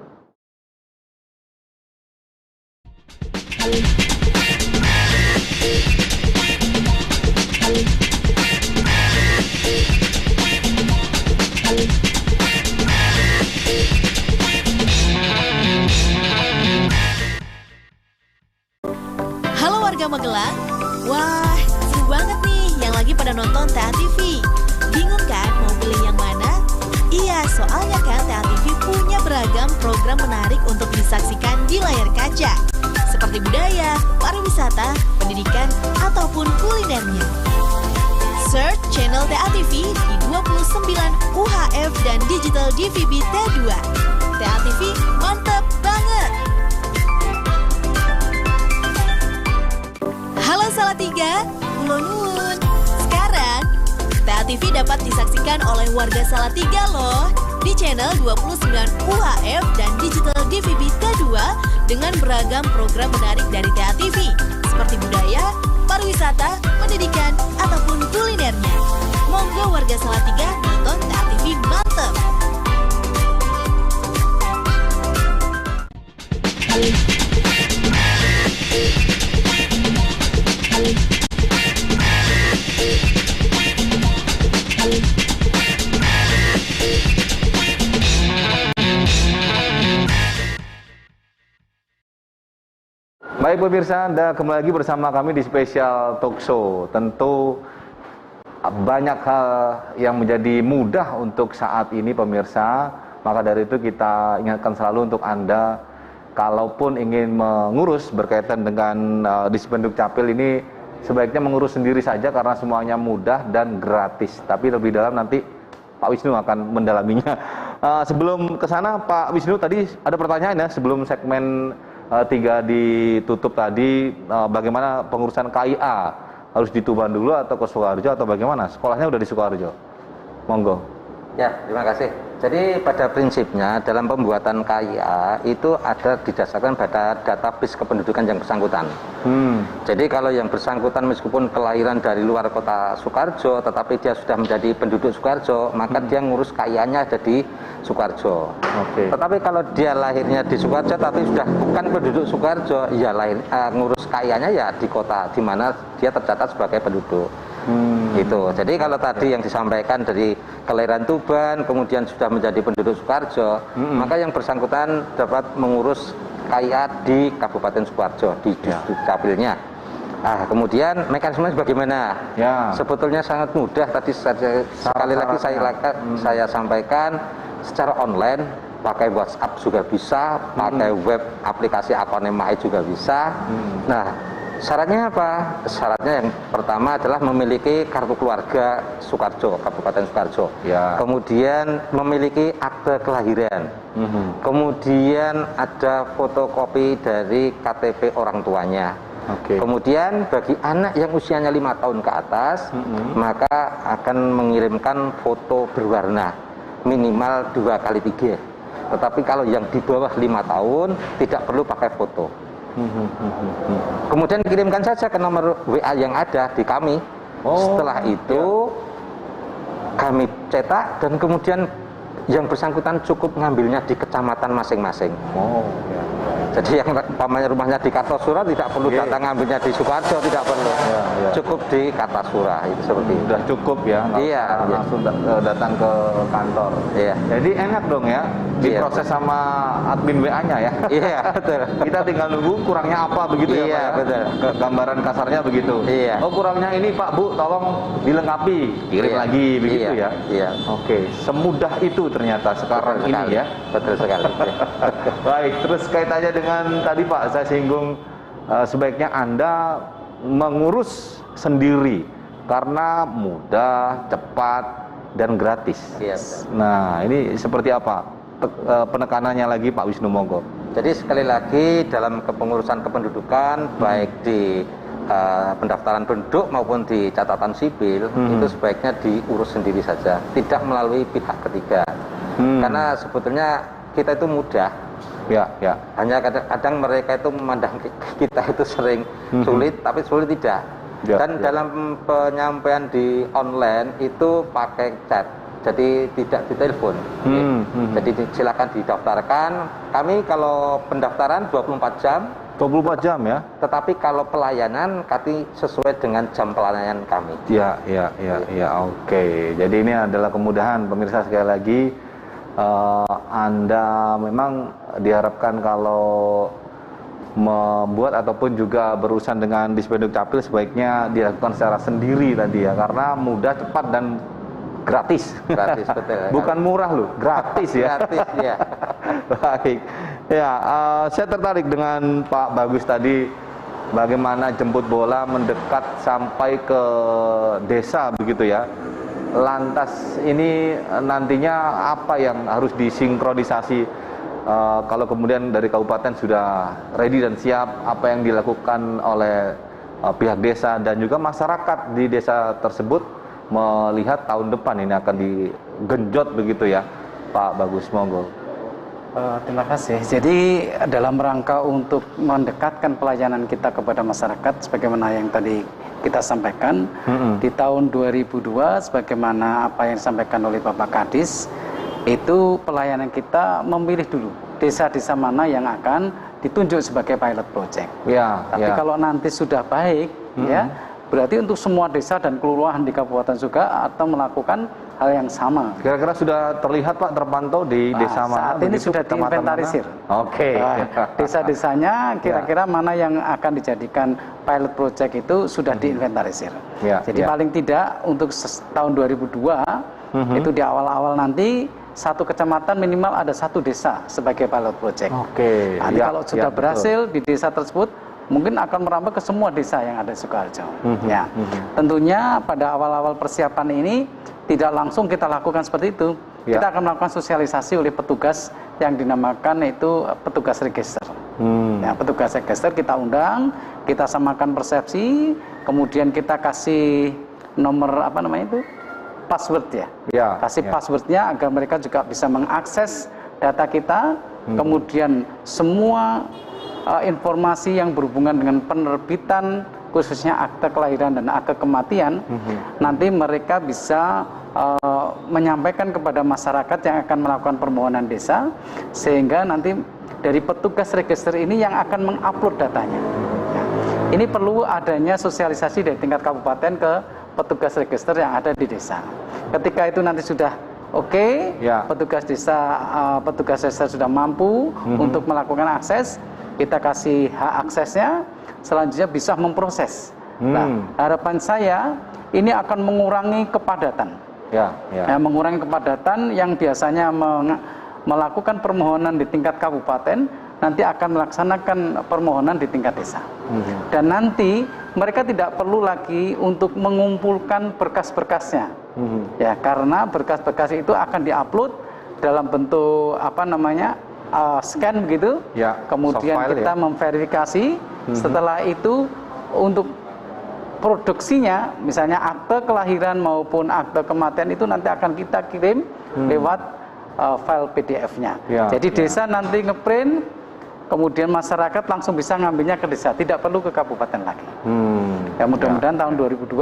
Halo warga Magelang, wah seru banget nih yang lagi pada nonton TA TV. Bingung kan mau pilih yang mana? Iya, soalnya kan TA TV punya beragam program menarik untuk disaksikan di layar kaca, seperti budaya, pariwisata, pendidikan, ataupun kulinernya. Search channel TA TV di 29 UHF dan digital DVB T2. TA TV mantap banget! Halo Salatiga, Kulo Nuwun. Sekarang, TA TV dapat disaksikan oleh warga Salatiga loh di channel 29 UHF dan digital DVB T2 dengan beragam program menarik dari TA TV seperti budaya, pariwisata, pendidikan, ataupun kulinernya. Monggo warga Salatiga nonton TA TV mantep. Baik pemirsa, Anda kembali lagi bersama kami di Spesial Talk Show. Tentu banyak hal yang menjadi mudah untuk saat ini pemirsa. Maka dari itu kita ingatkan selalu untuk Anda, kalaupun ingin mengurus berkaitan dengan Dispenduk Capil ini, sebaiknya mengurus sendiri saja karena semuanya mudah dan gratis. Tapi lebih dalam nanti Pak Wisnu akan mendalaminya. Sebelum ke sana Pak Wisnu, tadi ada pertanyaan ya sebelum segmen 3 ditutup tadi, bagaimana pengurusan KIA, harus di Tuban dulu atau ke Sukoharjo atau bagaimana? Sekolahnya udah di Sukoharjo. Monggo. Ya, terima kasih. Jadi pada prinsipnya dalam pembuatan KIA itu ada didasarkan pada database kependudukan yang bersangkutan. Jadi kalau yang bersangkutan meskipun kelahiran dari luar kota Sukoharjo, tetapi dia sudah menjadi penduduk Sukoharjo, maka dia ngurus KIA-nya ada di Sukoharjo. Tetapi kalau dia lahirnya di Sukoharjo tapi sudah bukan penduduk Sukoharjo, ya ngurus KIA-nya ya di kota di mana dia tercatat sebagai penduduk. Gitu. Jadi kalau tadi yang disampaikan dari kelahiran Tuban kemudian sudah menjadi penduduk Sukoharjo, maka yang bersangkutan dapat mengurus KIA di Kabupaten Sukoharjo di Dispenduk Capilnya. Kemudian mekanismenya bagaimana? Ya. Sebetulnya sangat mudah. Tadi sekali lagi saya sampaikan secara online, pakai WhatsApp juga bisa, pakai web aplikasi Akonema juga bisa. Nah, syaratnya apa? Syaratnya yang pertama adalah memiliki kartu keluarga Sukoharjo, Kabupaten Sukoharjo. Ya. Kemudian memiliki akte kelahiran. Kemudian ada fotokopi dari KTP orang tuanya. Kemudian bagi anak yang usianya 5 tahun ke atas, maka akan mengirimkan foto berwarna minimal 2x3. Tetapi kalau yang di bawah 5 tahun tidak perlu pakai foto. Kemudian kirimkan saja ke nomor WA yang ada di kami. Setelah itu kami cetak dan kemudian yang bersangkutan cukup ngambilnya di kecamatan masing-masing. Jadi yang pamannya rumahnya di Kartosura tidak perlu datang ngambilnya di Sukoharjo, tidak perlu. Cukup di Kartasura, itu seperti itu. Sudah cukup ya, langsung datang ke kantor. Jadi enak dong ya, diproses sama admin WA-nya ya. Iya, betul. Kita tinggal nunggu kurangnya apa begitu ya Pak ya? Betul. Gambaran kasarnya begitu. Oh kurangnya ini Pak Bu, tolong dilengkapi, kirim lagi begitu ya. Oke, semudah itu ternyata sekarang ini ya. Betul sekali. Baik, terus kaitannya dengan tadi Pak, saya singgung sebaiknya Anda mengurus sendiri karena mudah, cepat, dan gratis. Nah, ini seperti apa penekanannya lagi Pak Wisnu, monggo. Jadi sekali lagi dalam kepengurusan kependudukan baik di pendaftaran penduduk maupun di catatan sipil itu sebaiknya diurus sendiri saja, tidak melalui pihak ketiga. Karena sebetulnya kita itu mudah Ya, ya. Hanya kadang-kadang mereka itu memandang kita itu sering sulit, tapi sulit tidak. Ya, Dan ya. dalam penyampaian di online itu pakai chat, jadi tidak ditelepon. Jadi silakan didaftarkan. Kami kalau pendaftaran 24 jam, 24 jam ya? tetapi kalau pelayanan kami sesuai dengan jam pelayanan kami. Ya, oke. Jadi ini adalah kemudahan pemirsa, sekali lagi Anda memang diharapkan kalau membuat ataupun juga berurusan dengan Dispenduk Capil sebaiknya dilakukan secara sendiri tadi ya, karena mudah, cepat dan gratis. Gratis, betul. Bukan murah loh, gratis ya. Gratis ya. Baik. Ya, saya tertarik dengan Pak Bagus tadi, bagaimana jemput bola mendekat sampai ke desa begitu ya. Lantas ini nantinya apa yang harus disinkronisasi kalau kemudian dari kabupaten sudah ready dan siap, apa yang dilakukan oleh pihak desa dan juga masyarakat di desa tersebut melihat tahun depan ini akan digenjot begitu ya, Pak Bagus, monggo. Terima kasih. Jadi dalam rangka untuk mendekatkan pelayanan kita kepada masyarakat, sebagaimana yang tadi kita sampaikan, di tahun 2002, sebagaimana apa yang disampaikan oleh Bapak Kadis, itu pelayanan kita memilih dulu desa-desa mana yang akan ditunjuk sebagai pilot project. Ya, Tapi kalau nanti sudah baik, ya, berarti untuk semua desa dan kelurahan di Kabupaten juga atau melakukan hal yang sama. Kira-kira sudah terlihat Pak, terpantau di desa mana? Saat ini begitu, sudah kecamatan diinventarisir. mana? Oke. Desa-desanya kira-kira mana yang akan dijadikan pilot project itu sudah diinventarisir. Ya, Jadi ya. paling tidak untuk tahun 2002 itu di awal-awal nanti satu kecamatan minimal ada satu desa sebagai pilot project. Oke. Nanti Ya, kalau sudah ya, berhasil di desa tersebut, mungkin akan merambah ke semua desa yang ada di Sukoharjo. Ya, tentunya pada awal-awal persiapan ini tidak langsung kita lakukan seperti itu. Ya. Kita akan melakukan sosialisasi oleh petugas yang dinamakan itu petugas register. Ya, petugas register kita undang, kita samakan persepsi, kemudian kita kasih nomor apa namanya itu, password ya. Ya, Kasih ya. passwordnya agar mereka juga bisa mengakses data kita, kemudian semua informasi yang berhubungan dengan penerbitan khususnya akte kelahiran dan akte kematian, nanti mereka bisa menyampaikan kepada masyarakat yang akan melakukan permohonan desa, sehingga nanti dari petugas register ini yang akan mengupload datanya. Ini perlu adanya sosialisasi dari tingkat kabupaten ke petugas register yang ada di desa. Ketika itu nanti sudah oke, Ya. petugas desa sudah mampu untuk melakukan akses, kita kasih hak aksesnya, selanjutnya bisa memproses. Nah, harapan saya ini akan mengurangi kepadatan. Ya, ya. Mengurangi kepadatan yang biasanya melakukan permohonan di tingkat kabupaten, nanti akan melaksanakan permohonan di tingkat desa. Dan nanti mereka tidak perlu lagi untuk mengumpulkan berkas-berkasnya. Ya, karena berkas-berkas itu akan diupload dalam bentuk apa namanya, scan begitu. Ya, Kemudian soft file kita ya. memverifikasi. Setelah itu untuk produksinya, misalnya akte kelahiran maupun akte kematian itu nanti akan kita kirim lewat file PDF-nya. Ya, Jadi ya. desa nanti ngeprint, kemudian masyarakat langsung bisa ngambilnya ke desa, tidak perlu ke kabupaten lagi. Ya, mudah-mudahan tahun 2002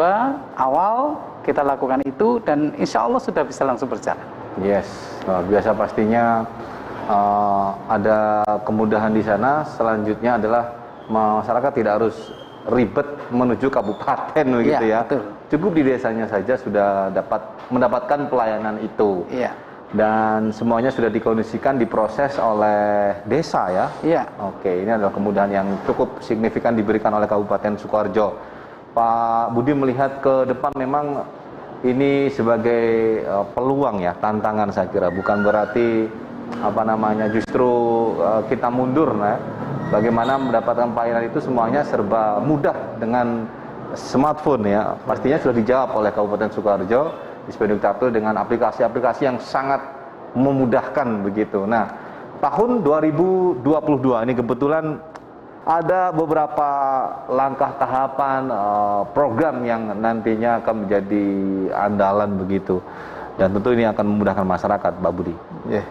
awal kita lakukan itu dan insya Allah sudah bisa langsung berjalan. Yes, biasa pastinya ada kemudahan di sana. Selanjutnya adalah masyarakat tidak harus ribet menuju kabupaten begitu ya. Betul. Cukup di desanya saja sudah mendapatkan pelayanan itu. Iya. Dan semuanya sudah dikondisikan, diproses oleh desa ya. Iya. Oke, ini adalah kemudahan yang cukup signifikan diberikan oleh Kabupaten Sukoharjo. Pak Budi melihat ke depan memang ini sebagai peluang ya, tantangan saya kira. Bukan berarti justru kita mundur. Nah, bagaimana mendapatkan pelayanan itu semuanya serba mudah dengan smartphone ya. Pastinya sudah dijawab oleh Kabupaten Sukoharjo, Dispenduk Capil dengan aplikasi-aplikasi yang sangat memudahkan begitu. Nah, tahun 2022 ini kebetulan ada beberapa langkah tahapan program yang nantinya akan menjadi andalan begitu. Dan tentu ini akan memudahkan masyarakat, Pak Budi. Yeah.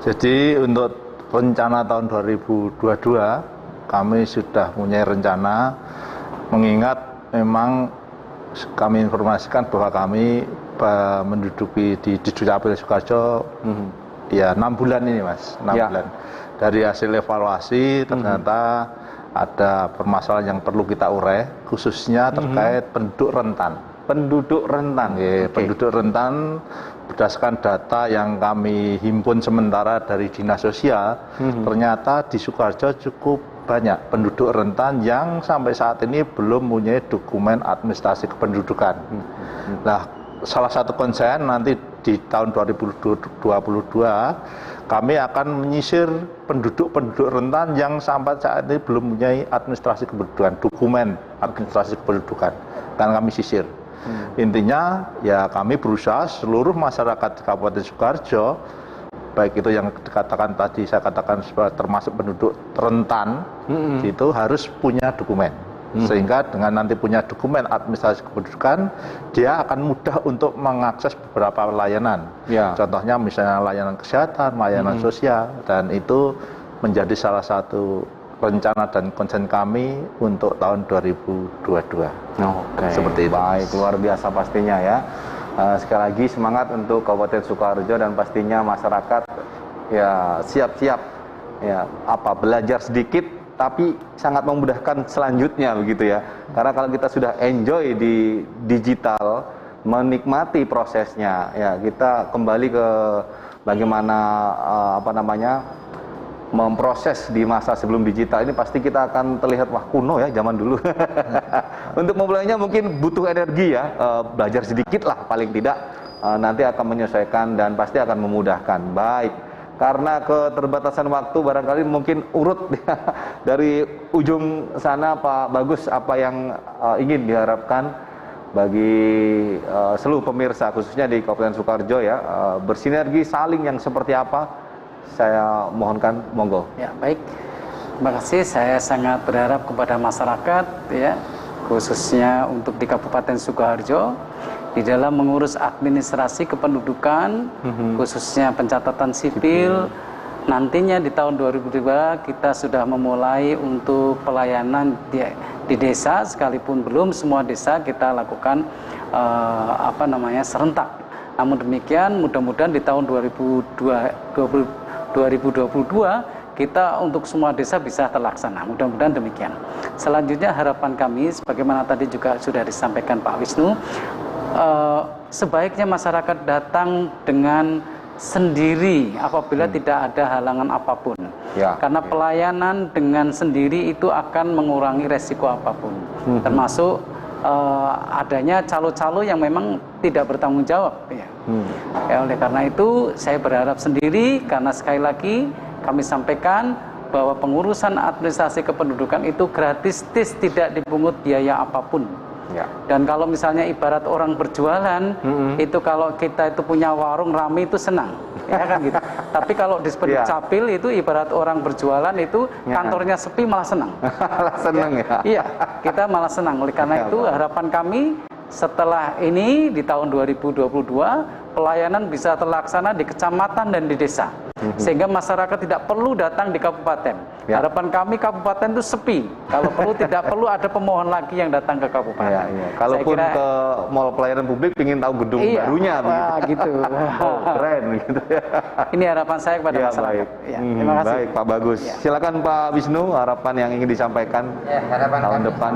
Jadi untuk rencana tahun 2022 kami sudah punya rencana, mengingat memang kami informasikan bahwa kami menduduki di Dukcapil Sukoharjo ya 6 bulan ini Mas, 6 bulan. Dari hasil evaluasi ternyata ada permasalahan yang perlu kita urai, khususnya terkait penduduk rentan. Penduduk rentan. Penduduk rentan berdasarkan data yang kami himpun sementara dari Dinas Sosial, ternyata di Sukoharjo cukup banyak penduduk rentan yang sampai saat ini belum mempunyai dokumen administrasi kependudukan. Nah, salah satu konsen nanti di tahun 2022 kami akan menyisir penduduk-penduduk rentan yang sampai saat ini belum mempunyai administrasi kependudukan, dokumen administrasi kependudukan, akan kami sisir. Intinya ya kami berusaha seluruh masyarakat di Kabupaten Sukoharjo, baik itu yang dikatakan tadi saya katakan termasuk penduduk rentan, itu harus punya dokumen. Sehingga dengan nanti punya dokumen administrasi kependudukan, dia akan mudah untuk mengakses beberapa layanan. Contohnya misalnya layanan kesehatan, layanan sosial, dan itu menjadi salah satu rencana dan konsen kami untuk tahun 2022. Seperti itu. Baik, luar biasa pastinya ya. Sekali lagi semangat untuk Kabupaten Sukoharjo, dan pastinya masyarakat ya siap-siap ya belajar sedikit tapi sangat memudahkan selanjutnya begitu ya. Karena kalau kita sudah enjoy di digital, menikmati prosesnya ya, kita kembali ke bagaimana memproses di masa sebelum digital ini, pasti kita akan terlihat wah kuno ya zaman dulu. Untuk memulainya mungkin butuh energi ya, belajar sedikit lah paling tidak, nanti akan menyesuaikan dan pasti akan memudahkan. Baik, karena keterbatasan waktu barangkali mungkin urut dari ujung sana Pak Bagus, apa yang ingin diharapkan bagi seluruh pemirsa khususnya di Kabupaten Sukoharjo ya, bersinergi saling yang seperti apa? Saya mohonkan, monggo. Ya, baik. Terima kasih. Saya sangat berharap kepada masyarakat ya, khususnya untuk di Kabupaten Sukoharjo, di dalam mengurus administrasi kependudukan, khususnya pencatatan sipil. Nantinya di tahun 2022 kita sudah memulai untuk pelayanan di desa, sekalipun belum semua desa kita lakukan serentak. Namun demikian, mudah-mudahan di tahun 2022 kita untuk semua desa bisa terlaksana. Mudah-mudahan demikian. Selanjutnya harapan kami, sebagaimana tadi juga sudah disampaikan Pak Wisnu, sebaiknya masyarakat datang dengan sendiri apabila tidak ada halangan apapun. Karena pelayanan dengan sendiri itu akan mengurangi resiko apapun, termasuk adanya calo-calo yang memang tidak bertanggung jawab ya. Oleh karena itu saya berharap sendiri, karena sekali lagi kami sampaikan bahwa pengurusan administrasi kependudukan itu gratis, tidak dipungut biaya apapun. Dan kalau misalnya ibarat orang berjualan, itu kalau kita itu punya warung rame itu senang, ya kan gitu. Tapi kalau di Dukcapil itu ibarat orang berjualan itu kantornya sepi malah senang. Malah senang ya. Iya, kita malah senang. Oleh karena itu harapan kami setelah ini di tahun 2022 pelayanan bisa terlaksana di kecamatan dan di desa, sehingga masyarakat tidak perlu datang di kabupaten. Harapan kami kabupaten itu sepi, kalau perlu tidak perlu ada pemohon lagi yang datang ke kabupaten. Kalaupun ke mall pelayanan publik ingin tahu gedung barunya gitu. Keren gitu. Ini harapan saya kepada masyarakat. Terima kasih. Baik Pak Bagus. Silakan Pak Wisnu, harapan yang ingin disampaikan harapan tahun depan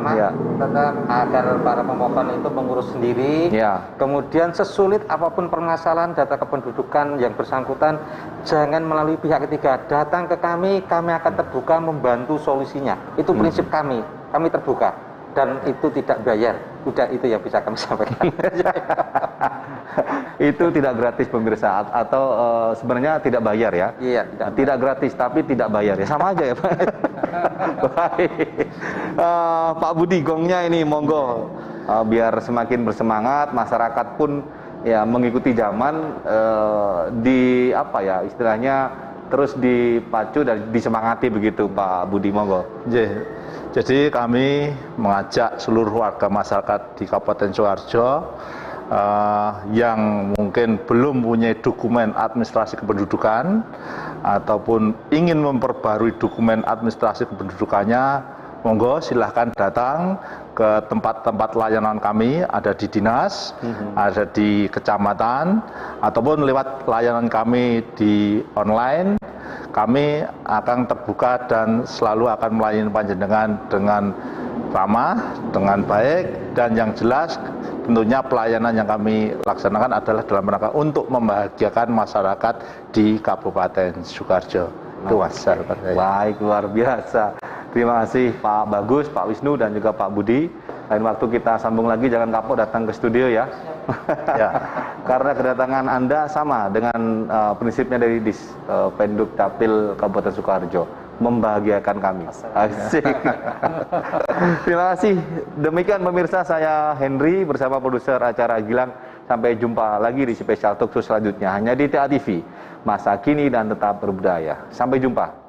tetap agar para pemohon itu mengurus sendiri. Kemudian sesulit apapun permasalahan data kependudukan yang bersangkutan, jangan melalui pihak ketiga, datang ke kami akan terbuka membantu solusinya. Itu prinsip kami terbuka dan itu tidak bayar. Udah, itu yang bisa kami sampaikan. Itu tidak gratis pemirsa, atau sebenarnya tidak bayar ya? Iya, tidak gratis tapi tidak bayar ya, sama aja ya Pak. Baik. Pak Budi, gongnya ini monggo, biar semakin bersemangat, masyarakat pun ya mengikuti zaman, istilahnya terus dipacu dan disemangati begitu Pak Budi, monggo. Jadi kami mengajak seluruh warga masyarakat di Kabupaten Sukoharjo yang mungkin belum punya dokumen administrasi kependudukan, ataupun ingin memperbarui dokumen administrasi kependudukannya, monggo silahkan datang ke tempat-tempat layanan kami, ada di dinas, ada di kecamatan, ataupun lewat layanan kami di online. Kami akan terbuka dan selalu akan melayani panjenengan dengan ramah, dengan baik, dan yang jelas tentunya pelayanan yang kami laksanakan adalah dalam rangka untuk membahagiakan masyarakat di Kabupaten Sukoharjo. Itu Mas. Baik, luar biasa. Terima kasih Pak Bagus, Pak Wisnu, dan juga Pak Budi. Lain waktu kita sambung lagi, jangan kapok datang ke studio ya. Ya. Karena kedatangan Anda sama dengan prinsipnya dari Penduk Capil Kabupaten Sukoharjo, membahagiakan kami. Asik. Terima kasih. Demikian pemirsa, saya Henry bersama produser acara Gilang. Sampai jumpa lagi di Special Talk Show selanjutnya hanya di TA TV. Masa kini dan tetap berbudaya. Sampai jumpa.